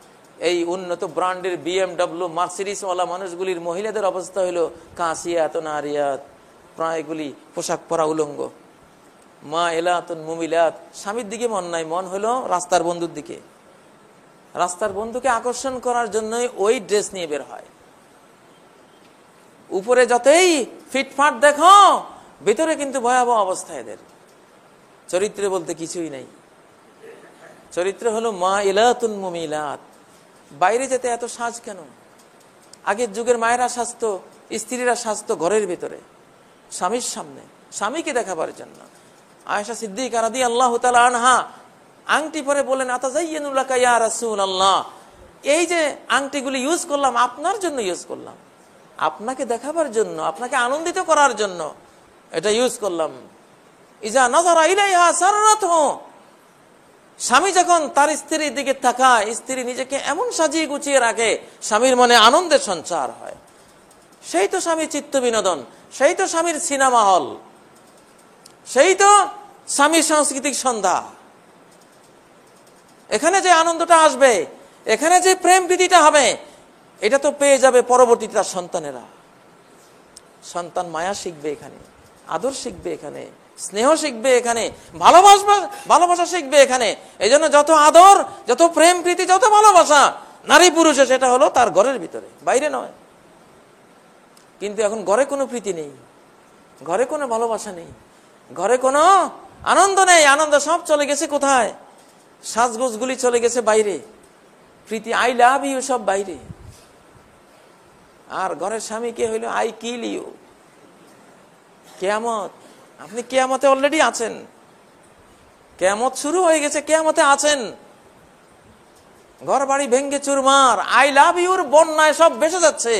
এই উন্নত ব্র্যান্ডের BMW মার্সিডিস ওয়ালা মানুষগুলির মহিলাদের অবস্থা হলো কাসিয়াতুন আরিয়াত, প্রায়গুলি পোশাক পরা উলঙ্গ। মা এলাতুন মুমিলাত, স্বামীর দিকে মন নাই, মন হলো রাস্তার বন্ধুর দিকে। রাস্তার বন্ধুকে আকর্ষণ করার জন্যই ওই ড্রেস নিয়ে বের হয়। উপরে যতই ফিটফাট দেখো, ভিতরে কিন্তু ভয়াবহ অবস্থা এদের। চরিত্রে বলতে কিছুই নাই। চরিত্র হলো মা ইলাতুন মুমিলাত। বাইরে যেতে এত সাজ কেন? আগের যুগের মায়েরা সাজতো, স্ত্রীরা সাজতো ঘরের ভিতরে, স্বামীর সামনে, স্বামীকে দেখাবার জন্য। আয়েশা সিদ্দিকা রাদিয়াল্লাহু তাআলা আনহা আংটি পরে বলেন, আতাযায়্যানু লাকা ইয়া রাসূলুল্লাহ, এই যে আংটিগুলি ইউজ করলাম আপনার জন্য ইউজ করলাম, আপনাকে দেখাবার জন্য, আপনাকে আনন্দিত করার জন্য এটা ইউজ করলাম। ইজা নাযারা ইলাইহা সাররাতহু, স্বামী যখন তার স্ত্রীর দিকে তাকায়, স্ত্রী নিজেকে এমন সাজিয়ে গুছিয়ে রাখে, স্বামীর মনে আনন্দের সঞ্চার হয়। সেই তো স্বামীর চিত্ত বিনোদন, সেই তো স্বামীর সিনেমা হল, সেই তো স্বামীর সাংস্কৃতিক সন্ধ্যা। এখানে যে আনন্দটা আসবে, এখানে যে প্রেম প্রীতিটা হবে, এটা তো পেয়ে যাবে পরবর্তীতে তার সন্তানেরা। সন্তান মায়া শিখবে এখানে, আদর শিখবে এখানে, স্নেহ শিখবে এখানে, ভালোবাসা শিখবে এখানে। এই জন্য যত আদর, যত প্রেম প্রীতি, যত ভালোবাসা নারী পুরুষে, সেটা হলো তার ঘরের ভিতরে, বাইরে নয়। কিন্তু এখন ঘরে কোনো প্রীতি নেই, ঘরে কোনো ভালোবাসা নেই, ঘরে কোনো আনন্দ নেই। আনন্দ সব চলে গেছে কোথায়? সাজগোজগুলি চলে গেছে বাইরে, প্রীতি আই লাভ ইউ সব বাইরে। আর ঘরের স্বামীকে হইল আই কিল ইউ। কিয়ামত, আপনি কিয়ামতে অলরেডি আছেন, কিয়ামত শুরু হয়ে গেছে, কিয়ামতে আছেন। ঘর বাড়ি ভেঙ্গে চুরমার, আই লাভ ইউর বন্যায় সব ভেসে যাচ্ছে,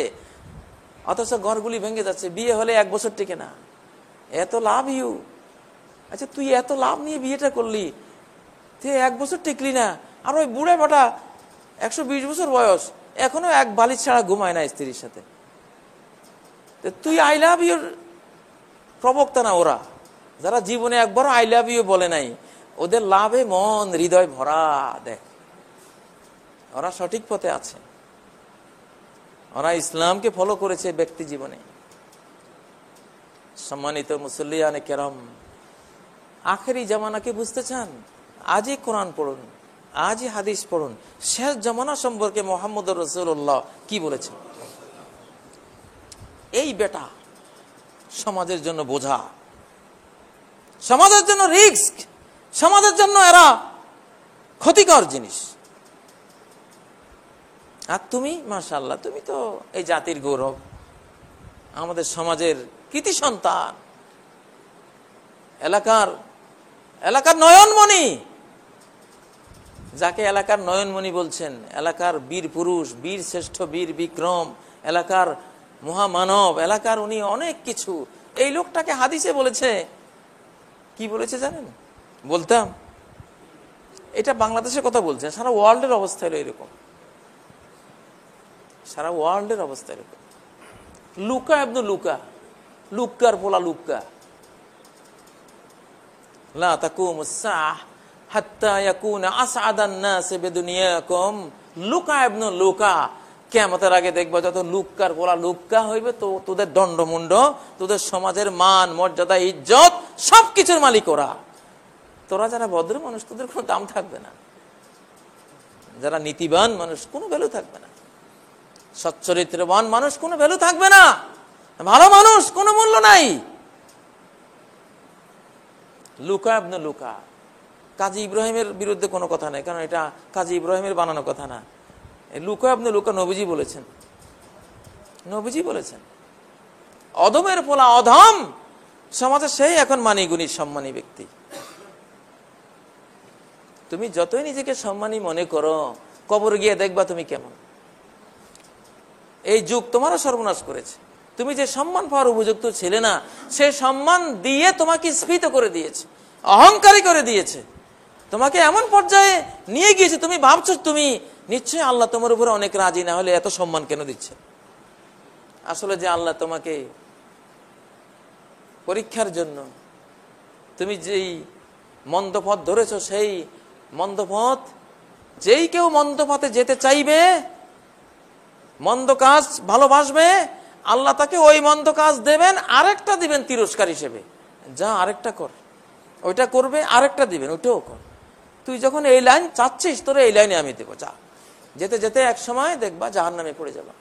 অথচ ঘরগুলি ভেঙে যাচ্ছে। বিয়ে হলে 1 বছর টিকে না, এত লাভ ইউ। আচ্ছা, তুই এত লাভ নিয়ে বিয়েটা করলি, তুই 1 বছর টিকলি না। আর ওই বুড়ে বাটা 120 বছর বয়স, এখনো এক বালিশ ছাড়া ঘুমায় না স্ত্রীর সাথে। তুই আই লাভ ইউর প্রবক্তা না ওরা, যারা জীবনে একবারও আই লাভ ইউ বলে নাই। ওদের লাভে মন হৃদয় ভরা। দেখ, ওরা সঠিক পথে আছে, ওরা ইসলামকে ফলো করেছে ব্যক্তি জীবনে। সম্মানিত মুসল্লিয়ানে কেরাম, আখেরি জামানাকে বুঝতে চান, আজই কোরআন পড়ুন, আজই হাদিস পড়ুন। শেষ জামানা সম্পর্কে মুহাম্মদ রাসূলুল্লাহ কি বলেছেন? এই বেটা সমাজের জন্য বোঝা, সমাজের জন্য রিস্ক, সমাজের জন্য এরা ক্ষতিকর জিনিস। আর তুমি মাশাআল্লাহ, তুমি তো এই জাতির গৌরব, আমাদের সমাজের কৃতি সন্তান, এলাকার নয়নমণি। যাকে এলাকার নয়নমণি বলছেন, এলাকার বীর পুরুষ, বীর শ্রেষ্ঠ, বীর বিক্রম, এলাকার মহামানব, এলাকার উনি অনেক কিছু। এই লোকটাকে হাদিসে বলেছে, কি বলেছে জানেন? বলতাম, এটা বাংলাদেশের কথা বলছে, সারা ওয়ার্ল্ডের অবস্থা হলো এরকম, সারা ওয়ার্ল্ডের অবস্থা এরকম। লুকা ইবনে লুকা, লুক্কার পোলা লুক্কা, লা তাকুমুস সাআহ হাত্তা ইয়াকুনা আসআদান নাস বিদুনিয়াকুম। লুকা ইবনে লুকা, কিয়ামতের আগে দেখবা যত লুক্কার পোলা লুক্কা হইবে, তো তোদের দণ্ডমুণ্ড, তোদের সমাজের মান মর্যাদা ইজ্জত সবকিছুর মালিক ওরা। তোরা যারা ভদ্র মানুষ, তোদের কোনো দাম থাকবে না। যারা নীতিবান মানুষ, কোনো ভ্যালু থাকবে না। সচ্চরিত্রবান মানুষ, কোনো ভ্যালু থাকবে না। ভালো মানুষ, কোনো মূল্য নাই। লুকা ইবনে লুকা। কাজী ইব্রাহিমের বিরুদ্ধে কোনো কথা নেই, কারণ এটা কাজী ইব্রাহিমের বানানো কথা না। লুকা ইবনে লুকা নবীজি বলেছেন, নবীজি বলেছেন। অধমের পোলা, অধম সমাজে সেই এখন মানি গুণী সম্মানী ব্যক্তি। তুমি যতই নিজেকে সম্মানী মনে করো, কবর গিয়ে দেখবা তুমি কেমন। এই যুগ তোমারও সর্বনাশ করেছে। তুমি যে সম্মান পাওয়ার উপযুক্ত ছিলে না, সে সম্মান দিয়ে তোমাকে স্ফীত করে দিয়েছে, অহংকারী করে দিয়েছে। তোমাকে এমন পর্যায়ে নিয়ে গিয়েছে, তুমি ভাবছো তুমি নিশ্চয়ই আল্লাহ তোমার উপরে অনেক রাজি, না হলে এত সম্মান কেন দিচ্ছে? আসলে যে আল্লাহ তোমাকে পরীক্ষার জন্য, তুমি যেই মন্দ পথ ধরেছ সেই মন্দ পথ, যেই কেউ মন্দ পথে যেতে চাইবে, মন্দ কাজ ভালোবাসবে, আল্লাহ তাকে ওই মন্দ কাজ দেবেন, আরেকটা দিবেন তিরস্কার হিসেবে, যা আরেকটা কর, ওইটা করবে, আরেকটা দিবেন, ওইটাও কর। তুই যখন এই লাইন চাচ্ছিস, তোর এই লাইনে আমি দেবো, যা। যেতে যেতে এক সময় দেখবা জাহান্নামে পড়ে যাবা।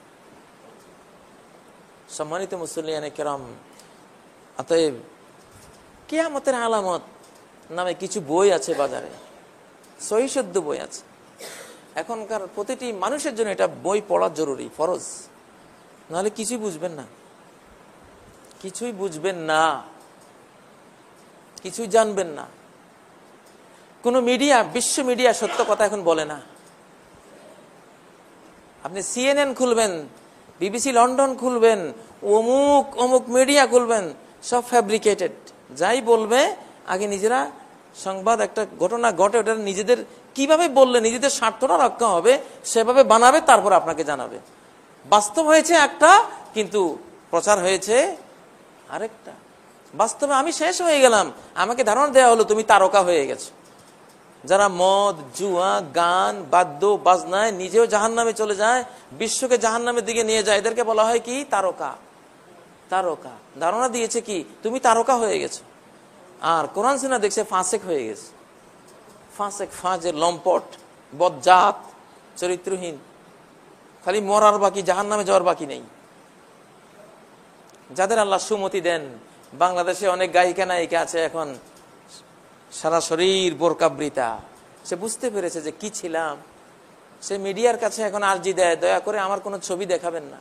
সম্মানিত মুসল্লিয়ানে কেরাম, অতএব কিয়ামতের আলামত নামে কিছু বই আছে বাজারে, সহিশুদ্ধ বই আছে। এখনকার প্রতিটি মানুষের জন্য এটা বই পড়া জরুরি, ফরজ, নাহলে কিছুই বুঝবেন না, কিছুই বুঝবেন না, কিছুই জানবেন না। কোন মিডিয়া, বিশ্ব মিডিয়া সত্য কথা এখন বলে না। আপনি CNN খুলবেন, BBC লন্ডন খুলবেন, অমুক অমুক মিডিয়া খুলবেন, সব ফ্যাব্রিকেটেড। যাই বলবে, আগে নিজেরা সংবাদ, একটা ঘটনা ঘটে, ওটা নিজেদের কিভাবে বললে নিজেদের স্বার্থটা রক্ষা হবে সেভাবে বানাবে, তারপর আপনাকে জানাবে। বাস্তব হয়েছে একটা, কিন্তু প্রচার হয়েছে আরেকটা। বাস্তবে আমি শেষ হয়ে গেলাম, আমাকে ধারণা দেওয়া হলো তুমি তারকা হয়ে গেছো। যারা মদ, জুয়া, গান, বাদ্য বাজনায় নিজেও জাহান্নামে চলে যায়, বিশ্বকে জাহান্নামের দিকে নিয়ে যায়, এদেরকে বলা হয় কি? তারকা। তারকা ধারণা দিয়েছে কি তুমি তারকা হয়ে গেছো। আর কোরআন সুন্নাহ দেখছে ফাসেক হয়ে গেছে। ফাসেক, ফাজের, লম্পট, বজ্জাত, চরিত্রহীন, খালি মরার বাকি, জাহান্নামে যাওয়ার বাকি নেই। যাদের আল্লাহ সুমতি দেন, বাংলাদেশে অনেক গায়িকা নায়িকা আছে এখন সারা শরীর বোরকাবৃতা, সে বুঝতে পেরেছে যে কি ছিলাম। সে মিডিয়ার কাছে এখন আর্জি দেয়, দয়া করে আমার কোনো ছবি দেখাবেন না।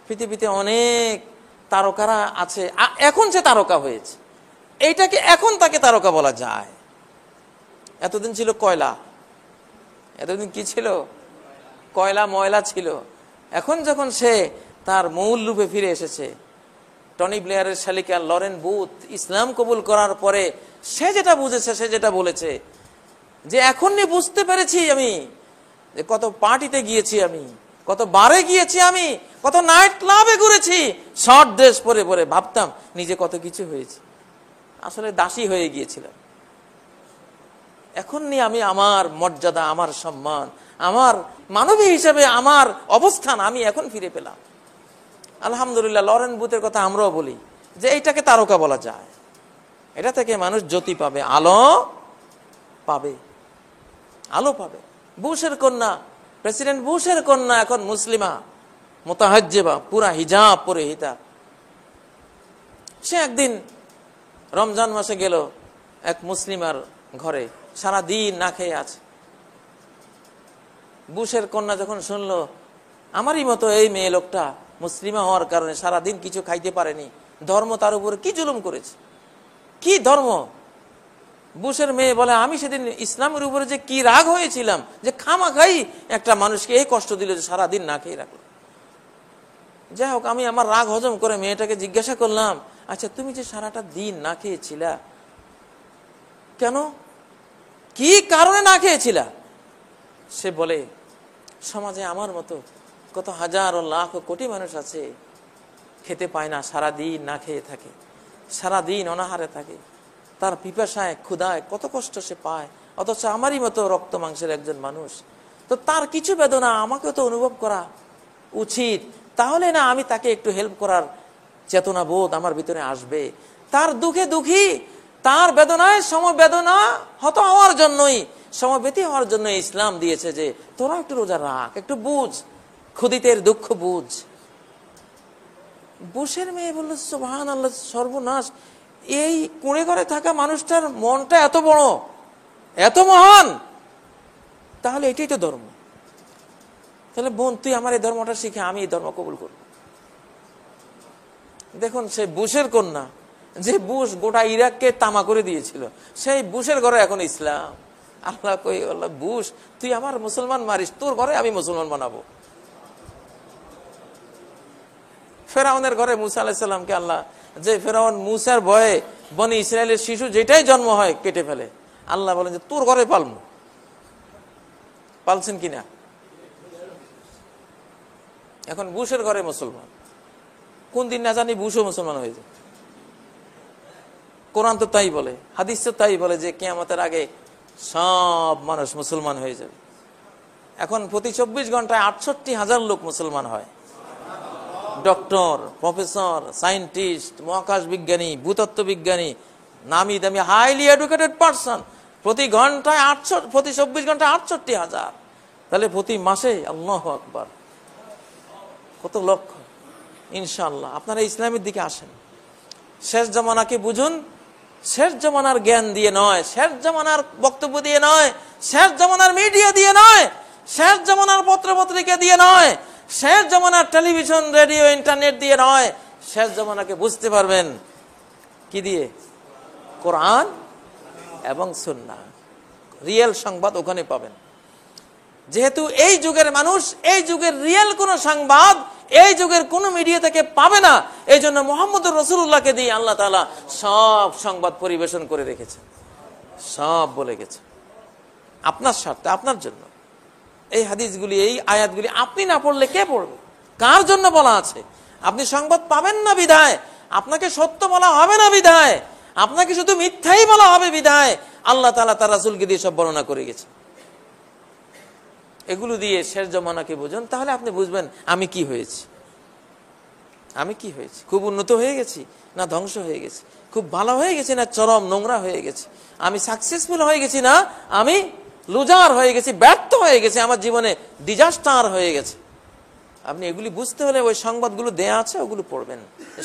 পৃথিবীতে অনেক তারকারা আছে, এখন সে তারকা হয়েছে, এইটাকে এখন তাকে তারকা বলা যায়। এতদিন ছিল কয়লা, এতদিন কি ছিল? কয়লা, ময়লা ছিল। এখন যখন সে তার মূল রূপে ফিরে এসেছে, টনি ব্লেয়ারের শালিকা লরেন বুথ ইসলাম কবুল করার পরে সে যেটা বুঝেছে, সে যেটা বলেছে যে এখনই বুঝতে পেরেছি আমি যে কত পার্টিতে গিয়েছি, আমি কত বারে গিয়েছি, আমি কত নাইট ক্লাবে ঘুরেছি, শর্ট ড্রেস পরে পরে ভাবতাম নিজে কত কিছু হয়েছে, আসলে দাসী হয়ে গিয়েছিলাম। এখন আমি আমার মর্যাদা, আমার সম্মান, আমার মানবী হিসেবে আমার অবস্থান আমি এখন ফিরে পেলাম। আলহামদুলিল্লাহ। লরেন বুথের কথা আমরাও বলি যে এইটাকে তারকা বলা যায়। এটা থেকে মানুষ জ্যোতি পাবে, আলো পাবে, আলো পাবে। বুশের কন্যা, প্রেসিডেন্ট বুশের কন্যা এখন মুসলিমা, মুতাহাজ্জিবা, পুরা হিজাব পরে হিতা। সে একদিন রমজান মাসে গেল এক মুসলিমার ঘরে, সারা দিন না খেয়ে আছে। বুশের কন্যা যখন শুনলো আমারই মতো এই মেয়ে লোকটা মুসলিমা হওয়ার কারণে সারাদিন কিছু খাইতে পারেনি, ধর্ম তার উপরে কি জুলুম করেছে, কি ধর্ম। বুশের মেয়ে বলে আমি সেদিন ইসলামের উপরে যে কি রাগ হয়েছিলাম, যে খামাখাই একটা মানুষকে এই কষ্ট দিল যে সারাদিন না খেয়ে রাখলো। যাই হোক, আমি আমার রাগ হজম করে মেয়েটাকে জিজ্ঞাসা করলাম, আচ্ছা তুমি যে সারাটা দিন না খেয়েছিলা কেন, কি কারণে না খেয়েছিলা? সে বলে সমাজে আমার মতো কত হাজার ও লাখ ও কোটি মানুষ আছে, খেতে পায় না, সারাদিন না খেয়ে থাকে, সারাদিন অনাহারে থাকে, তার পিপাসায় ক্ষুধায় কত কষ্ট সে পায়, অথচ আমারই মতো রক্ত মাংসের একজন মানুষ, তো তার কিছু বেদনা আমাকেও তো অনুভব করা উচিত, তাহলে না আমি তাকে একটু হেল্প করার চেতনা বোধ আমার ভিতরে আসবে। তার দুঃখে দুঃখী, তার বেদনায় সমবেদনা হত হওয়ার জন্যই, সমবেতি হওয়ার জন্য ইসলাম দিয়েছে যে তোরা একটু রোজা রাখ, একটু বুঝ, ক্ষুদিতের দুঃখ বুঝ। বুশের মেয়ে বলল সুবহানাল্লাহ, সর্বনাশ, এই কুঁড়ে ঘরে থাকা মানুষটার মনটা এত বড়, এত মহান, তাহলে এটাই তো ধর্ম। তাহলে বোন তুই আমার এই ধর্মটা শিখে আমি এই ধর্ম কবুল করব। দেখুন সে বুশের কন্যা, যে বুশ গোটা ইরাককে তামা করে দিয়েছিল, সেই বুশের ঘরে এখন ইসলাম। আল্লাহ কই, আল্লাহ বুশ তুই আমার মুসলমান মারিস, তোর ঘরে আমি মুসলমান বানাবো। ফেরাউনের ঘরে মুসা আলাইহিস সালামকে আল্লাহ, যে ফেরাউন মুসার ভয়ে বনি ইসরায়েলের শিশু যেটাই জন্ম হয় কেটে ফেলে, আল্লাহ বলেন যে তোর ঘরে পালমু। পালছেন কিনা? এখন বুশের ঘরে মুসলমান, কোন দিন না জানি বুশও মুসলমান হয়ে যায়। কোরআন তো তাই বলে, হাদিস তো তাই বলে যে কিয়ামতের আগে সব মানুষ মুসলমান হয়ে যাবে। এখন প্রতি 24 ঘন্টায় 68,000 লোক মুসলমান হয়। ডক্টর, প্রফেসর, সায়েন্টিস্ট, মহাকাশ বিজ্ঞানী, ভূতত্ত্ব বিজ্ঞানী, নামি দামি হাইলি এডুকেটেড পারসন, প্রতি 24 ঘন্টায় 68,000। তাহলে প্রতি মাসে আল্লাহু আকবার কত লক্ষ। ইনশাআল্লাহ আপনারা ইসলামের দিকে আসেন, শেষ জামানাকে বুঝুন। শেষ জামানার জ্ঞান দিয়ে নয়, শেষ জামানার বক্তব্য দিয়ে নয়, শেষ জামানার মিডিয়া দিয়ে নয়, শেষ জামানার পত্রপত্রিকা দিয়ে নয়, শেষ জামানার টেলিভিশন, রেডিও, ইন্টারনেট দিয়ে নয়। শেষ জামানাকে বুঝতে পারবেন কি দিয়ে? কোরআন এবং সুন্নাহ। রিয়েল সংবাদ ওখানে পাবেন। যেহেতু এই যুগের মানুষ এই যুগের রিয়েল কোন সংবাদ এই যুগের কোন মিডিয়া থেকে পাবে না, এই জন্য মুহাম্মদুর রাসূলুল্লাহকে দিয়ে আল্লাহ তাআলা সব সংবাদ পরিবেশন করে রেখেছেন, সব বলে গেছে আপনার স্বার্থে, আপনার জন্য। এই হাদিসগুলি, এই আয়াতগুলি আপনি না পড়লে কে পড়বে? কার জন্য বলা আছে? আপনি সংবাদ পাবেন না বিধায়, আপনাকে সত্য বলা হবে না বিধায়, আপনাকে শুধু মিথ্যাই বলা হবে বিধায় আল্লাহ তাআলা তার রাসূলকে দিয়ে সব বর্ণনা করে গেছে। এগুলো দিয়ে শেষ জমানাকে বুঝুন, তাহলে আপনি বুঝবেন আমি কি হয়েছি, আমি কি হয়েছি। খুব উন্নত হয়ে গেছি না ধ্বংস হয়ে গেছি, খুব ভালো হয়ে গেছি না চরম নোংরা হয়ে গেছি, আমি সাকসেসফুল হয়ে গেছি না আমি লুজার হয়ে গেছি, ব্যর্থ হয়ে গেছি, আমার জীবনে ডিজাস্টার হয়ে গেছে। আপনি এগুলি বুঝতে হলে ওই সংবাদগুলো দেয়া আছে, ওগুলো পড়বেন,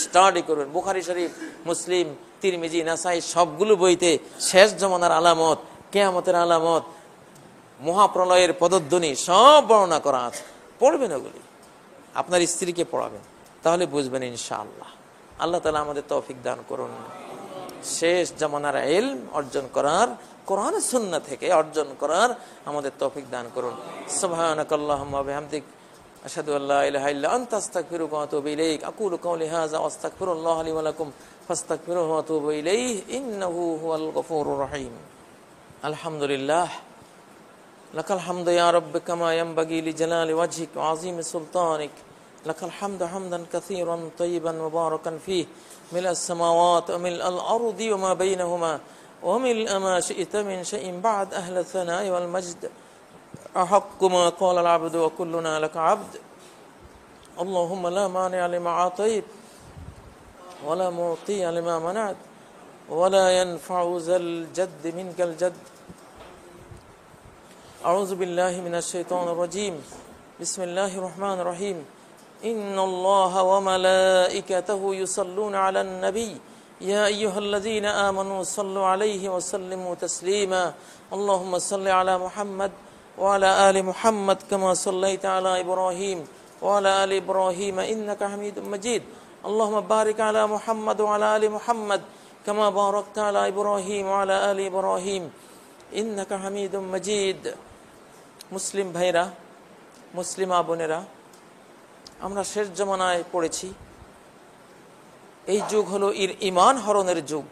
স্টাডি করবেন। বুখারী শরীফ, মুসলিম, তিরমিজি, নাসাই সবগুলো বইতে শেষ জমানার আলামত, কিয়ামতের আলামত, মহাপ্রলয়ের পদধ্বনি সব বর্ণনা করা আছে। পড়বেন ওগুলি, আপনার স্ত্রীকে পড়াবেন, তাহলে বুঝবেন ইনশাআল্লাহ। আল্লাহ তাআলা আমাদের তৌফিক দান করুন শেষ জামানার ইলম অর্জন করার, কোরআন সুন্নাহ থেকে অর্জন করার আমাদের তৌফিক দান করুন। সুবহানাকাল্লাহুম্মা ওয়া বিহামদিক আশহাদু আল্লা ইলাহা ইল্লা আনতা আস্তাগফিরুকা ওয়া আতুবু ইলাইক। আকুলু কওলি হাযা ওয়া আস্তাগফিরুল্লাহ লি ওয়া লাকুম ফাস্তাগফিরুহু ওয়া আতুবু ইলাইহি ইন্নাহু হুয়াল গফুরুর রহিম। আলহামদুলিল্লাহ, লাকাল হামদু ইয়া রাব্বি কামা ইয়ানবাগি লিজালালি ওয়াজহিক ওয়া আযীমি সুলতানিক। লাকাল হামদু হামদান কাসীরান তাইয়িবান মুবারাকান ফীহি মিলাস সামাওয়াতি ওয়া মিলাল আরদি ওয়া মা বাইনাহুমা ওয়া মিলআ মা শি'তা মিন শাইইন বা'দ আহলা সানা'i ওয়াল majd আহাক্কু মা ক্বালা আল আবদু ওয়া কুল্লুনা লাকা আবদ। আল্লাহুম্মা লা মানি'a লিমা আতাইত ওয়া লা মু'তি'a লিমা মানা'ত ওয়া লা ইয়ানফা'ু যাল জাদ্দি মিনকাল জাdd। أعوذ بالله من الشيطان الرجيم. بسم الله الرحمن الرحيم. إن الله وملائكته يصلون على النبي يا أيها الذين آمنوا صلوا عليه وسلموا تسليما. اللهم صل على محمد وعلى آل محمد كما صليت على إبراهيم وعلى آل إبراهيم إنك حميد مجيد. اللهم بارك على محمد وعلى آل محمد كما باركت على إبراهيم وعلى آل إبراهيم إنك حميد مجيد. মুসলিম ভাইরা, মুসলিমা বোনেরা, আমরা শেষ জামানায় পড়েছি। এই যুগ হলো ঈমান হরণের যুগ,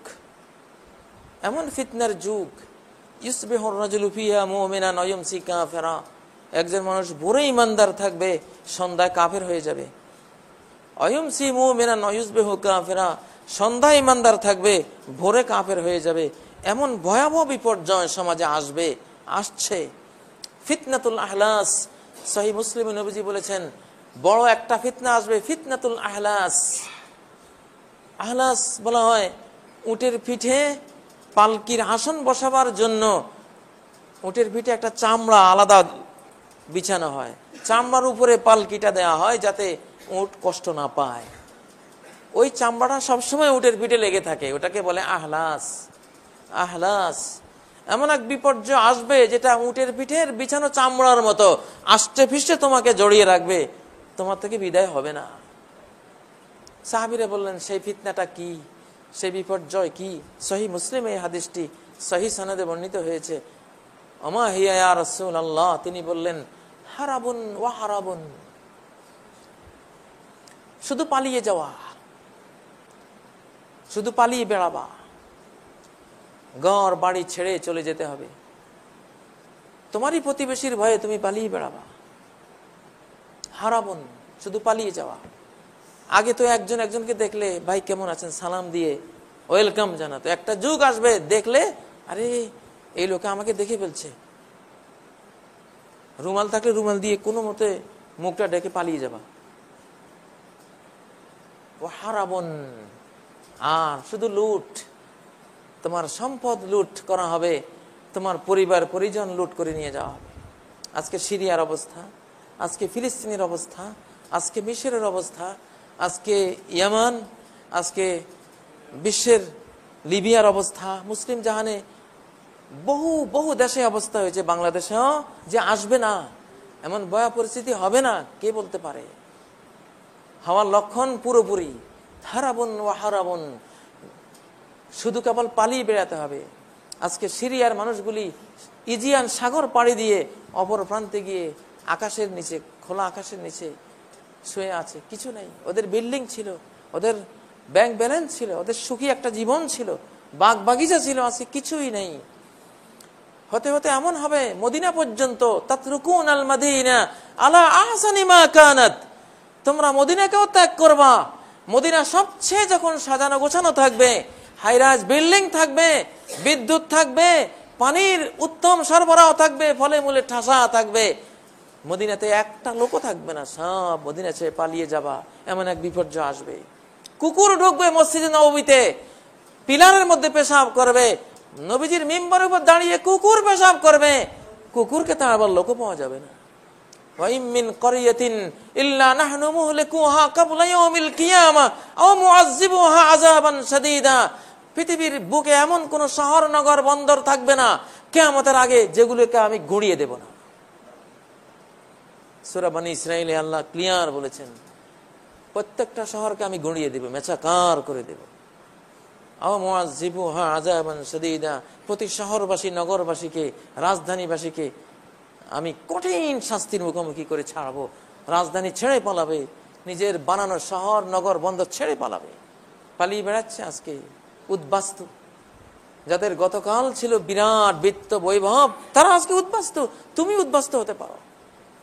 এমন ফিতনার যুগ। ইউসবিহুর রাজুলু ফিহা মুমিনান ওয়া ইউমসি কাফিরা। একজন মানুষ ভোরে ঈমানদার থাকবে, সন্ধ্যায় কাফের হয়ে যাবে। ওয়া ইউমসি মুমিনান ওয়া ইউসবিহু কাফিরা। সন্ধ্যায় ঈমানদার থাকবে, ভোরে কাফের হয়ে যাবে। এমন ভয়াবহ বিপর্যয় সমাজে আসবে, আসছে। ফিতনাতুল আহলাস, সহিহ মুসলিমে নবীজি বলেছেন বড় একটা ফিতনা আসবে, ফিতনাতুল আহলাস। আহলাস বলা হয় উটের পিঠে পালকির আসন বসাবার জন্য উটের পিঠে একটা চামড়া আলাদা বিছানো হয়, চামড়ার উপরে পালকিটা দেওয়া হয় যাতে উট কষ্ট না পায়। ওই চামড়াটা সবসময় উটের পিঠে লেগে থাকে, ওটাকে বলে আহলাস। আহলাস এমন এক বিপর্যয় আসবে যেটা উটের পিঠের বিছানো চামড়ার মতো আষ্টে ফিষ্টে তোমাকে জড়িয়ে রাখবে, তোমার থেকে বিদায় হবে না। সাহাবীরা বললেন সেই ফিতনাটা কি, সেই বিপর্যয় কি? সহিহ মুসলিমে এই হাদিসটি সহিহ সনদে বর্ণিত হয়েছে। ওমা হিয়া ইয়া রাসূলুল্লাহ, তিনি বললেন হারাবুন ওয়া হারাবুন, শুধু পালিয়ে যাওয়া, শুধু পালিয়ে বেড়াবা। ঘর বাড়ি ছেড়ে চলে যেতে হবে। তোমারই প্রতিবেশীর ভয়ে তুমি পালিয়ে বেড়াবা। হারাবন, শুধু পালিয়ে যাওয়া। আগে তো একজন একজনকে দেখলে ভাই কেমন আছেন সালাম দিয়ে ওয়েলকাম জানাতো। একটা যুগ আসবে দেখলে আরে এই লোকে আমাকে দেখে ফেলছে, রুমাল থাকলে রুমাল দিয়ে কোনো মতে মুখটা ডেকে পালিয়ে যাবা। ও হারাবন, আর শুধু লুট, তোমার সম্পদ লুট করা হবে, তোমার পরিবার পরিজন লুট করে নিয়ে যাওয়া হবে। আজকে সিরিয়ার অবস্থা, আজকে ফিলিস্তিনের অবস্থা, আজকে মিশরের অবস্থা, আজকে ইয়ামান, আজকে বিশ্বের লিবিয়ার অবস্থা, মুসলিম জাহানে বহু বহু দেশে অবস্থা হয়েছে। বাংলাদেশেও যে আসবে না এমন ভয়া পরিস্থিতি হবে না কে বলতে পারে। হওয়ার লক্ষণ পুরোপুরি। হারাবন ও হারাবন, শুধু কেবল পালিয়ে বেড়াতে হবে। আজকে সিরিয়ার মানুষগুলি ইজিয়ান সাগর পাড়ি দিয়ে অপর প্রান্তে গিয়ে আকাশের নিচে, খোলা আকাশের নিচে শুয়ে আছে। কিছু নেই, ওদের বিল্ডিং ছিল, ওদের ব্যাংক ব্যালেন্স ছিল, ওদের সুখী একটা জীবন ছিল, বাগ বাগিচা ছিল, আছে কিছুই নেই। হতে হতে এমন হবে মদিনা পর্যন্ত তাতরুকুন আল মাদিনা আলা আহসানি মা কানাত, তোমরা মদিনাকেও ত্যাগ করবা। মদিনা সবচেয়ে যখন সাজানো গোছানো থাকবে, হাইরাজ বিল্ডিং থাকবে, বিদ্যুৎ থাকবে, পানির উত্তম সরবরাহ থাকবে, ফলে মূলে ঠাসা থাকবে, মদিনাতে একটা লোকও থাকবে না, সব মদিনা ছেড়ে পালিয়ে যাবা। এমন এক বিপর্যয় আসবে। কুকুর ঢুকবে মসজিদে নববীতে, পিলারের মধ্যে পেশাব করবে, নবীজির মিম্বরের উপর দাঁড়িয়ে কুকুর পেশাব করবে, কুকুরকে তার আবার লোকও পাওয়া যাবে না। ওয়াইমিন করিয়াতিন ইল্লা নাহনু মুহলিকুহা ক্বাবলা ইয়াউমিল কিয়ামা আও মুআযযিবুহা আযাবান শাদীদা, পৃথিবীর বুকে এমন কোন শহর নগর বন্দর থাকবে না কিয়ামতের আগে যেগুলোকে আমি গুঁড়িয়ে দেব না। সূরা বনী ইসরাঈলে আল্লাহ ক্লিয়ার বলেছেন, প্রত্যেকটা শহরকে আমি গুঁড়িয়ে দেব, মেচাকার করে দেব। আও মুআযযিবুহা আযাবান শাদীদা, প্রতি শহরবাসী নগরবাসীকে রাজধানীবাসীকে আমি কঠিন শাস্তির মুখোমুখি করে ছাড়বো। রাজধানী ছেড়ে পালাবে, নিজের বানানো শহর নগর বন্দর ছেড়ে পালাবে। পালিয়ে বেড়াচ্ছে আজকে উদ্বাস্তু। যাদের গতকাল ছিল বিরাট বিত্ত বৈভব, তারা আজকে উদ্বাস্তু। তুমি উদ্বাস্ত হতে পারো।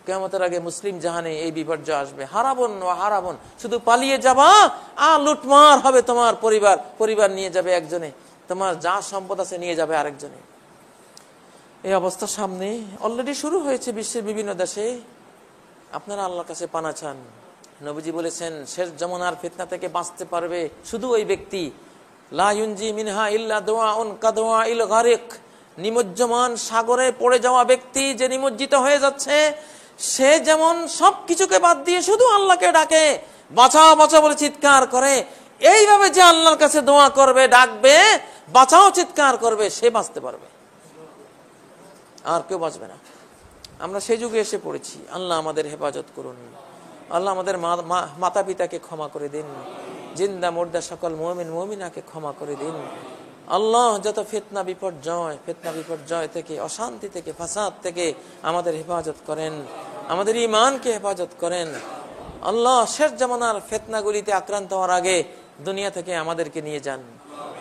কিয়ামতের আগে মুসলিম জাহানে এই বিপর্যয় আসবে। হারাবন ও হারাবন, শুধু পালিয়ে যাবা আর লুটমার হবে। তোমার পরিবার নিয়ে যাবে একজনে, তোমার যা সম্পদ আছে নিয়ে যাবে আরেকজনে। এই অবস্থা সামনে অলরেডি শুরু হয়েছে বিশ্বের বিভিন্ন দেশে। আপনারা আল্লাহর কাছে পানা চান। নবীজি বলেছেন, শেষ জামানার ফিতনা থেকে বাঁচতে পারবে শুধু ওই ব্যক্তি, লা ইউনজি মিনহা ইল্লা দুআউন কাদওয়াইল গারিক, নিমজ্জমান সাগরে পড়ে যাওয়া ব্যক্তি যে নিমজ্জিত হয়ে যাচ্ছে, সে যেমন সবকিছুকে বাদ দিয়ে শুধু আল্লাহকে ডাকে, বাঁচাও বাঁচাও বলে চিৎকার করে, এইভাবে যে আল্লাহর কাছে দোয়া করবে, ডাকবে, বাঁচাও চিৎকার করবে, সে বাঁচতে পারবে, আর কেউ বাঁচবে না। আমরা সেই যুগে এসে পড়েছি। আল্লাহ আমাদের হেফাজত করুন। আল্লাহ আমাদের মাতা পিতাকে ক্ষমা করে দিন, জিন্দা মুর্দা সকল মুমিন মুমিনাকে ক্ষমা করে দিন। আল্লাহ যত ফিতনা বিপর্যয় থেকে, অশান্তি থেকে, ফাসাদ থেকে আমাদের হেফাজত করেন, আমাদের ঈমানকে হেফাজত করেন। আল্লাহ শেষ জামানার ফিতনাগুলিতে আক্রান্ত হওয়ার আগে দুনিয়া থেকে আমাদেরকে নিয়ে যান।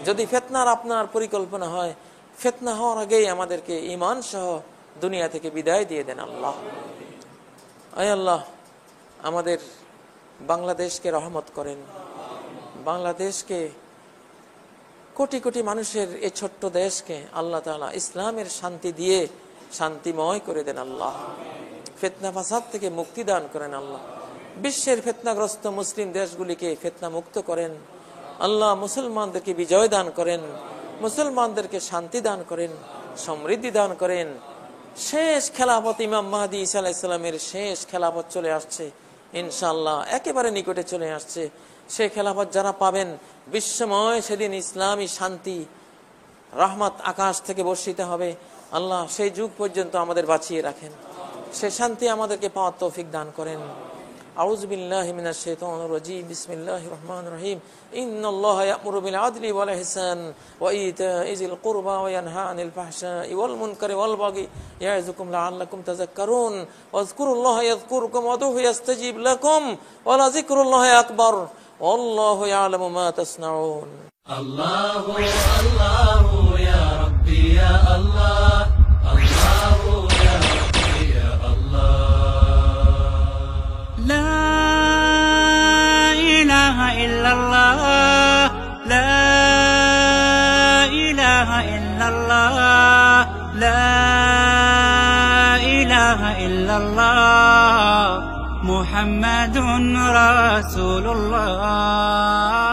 যদি ফিতনার আপনার পরিকল্পনা হয়, ফিতনা হওয়ার আগেই আমাদেরকে ঈমান সহ দুনিয়া থেকে বিদায় দিয়ে দেন। আল্লাহ, আয় আল্লাহ, আমাদের বাংলাদেশকে রহমত করেন। বাংলাদেশকে, কোটি কোটি মানুষের এই ছোট্ট দেশকে আল্লাহ তাআলা ইসলামের শান্তি দিয়ে শান্তিময় করে দেন। আল্লাহ, ফিতনা ফাসাদ থেকে মুক্তি দান করেন। আল্লাহ, বিশ্বের ফিতনাগ্রস্ত মুসলিম দেশগুলিকে ফিতনা মুক্ত করেন। আল্লাহ, মুসলমানদেরকে বিজয় দান করেন, মুসলমানদেরকে শান্তি দান করেন, সমৃদ্ধি দান করেন। শেষ খেলাফত ইমাম মাহদী ঈসা আলাইহিস সালামের শেষ খেলাফত চলে আসছে ইনশাআল্লাহ, একেবারে নিকটে চলে আসছে। সেই খেলাফত যারা পাবেন, বিশ্বময় সেদিন ইসলামী শান্তি রহমত আকাশ থেকে বর্ষিত হবে। আল্লাহ, সেই যুগ পর্যন্ত আমাদের বাঁচিয়ে রাখেন, সেই শান্তি আমাদেরকে পাওয়ার তৌফিক দান করেন। আউযু বিল্লাহি মিনাশ শাইতানির রাজীম, বিসমিল্লাহির রহমানির রহিম। ইন্নাল্লাহা ইয়া'মুরু বিল আদলি ওয়াল ইহসান ওয়া ইতা'i যিল কুরবা ওয়া ইয়ানহা আনিল ফাহশাই ওয়াল মুনকারি ওয়াল বাগি ইয়া'যুকুম লা'আল্লাকুম তাযাক্কারুন ওয়াজকুরুল্লাহা ইয়াযকুরকুম ওয়াদউহু ইয়াস্তাজিব লাকুম ওয়া লাযিকরুল্লাহি আকবার ওয়াল্লাহু ইয়া'লামু মা তাসনাউন। الله الله يا ربي يا الله الله يا ربي يا الله لا إله إلا الله لا إله إلا الله لا إله إلا الله محمد رسول الله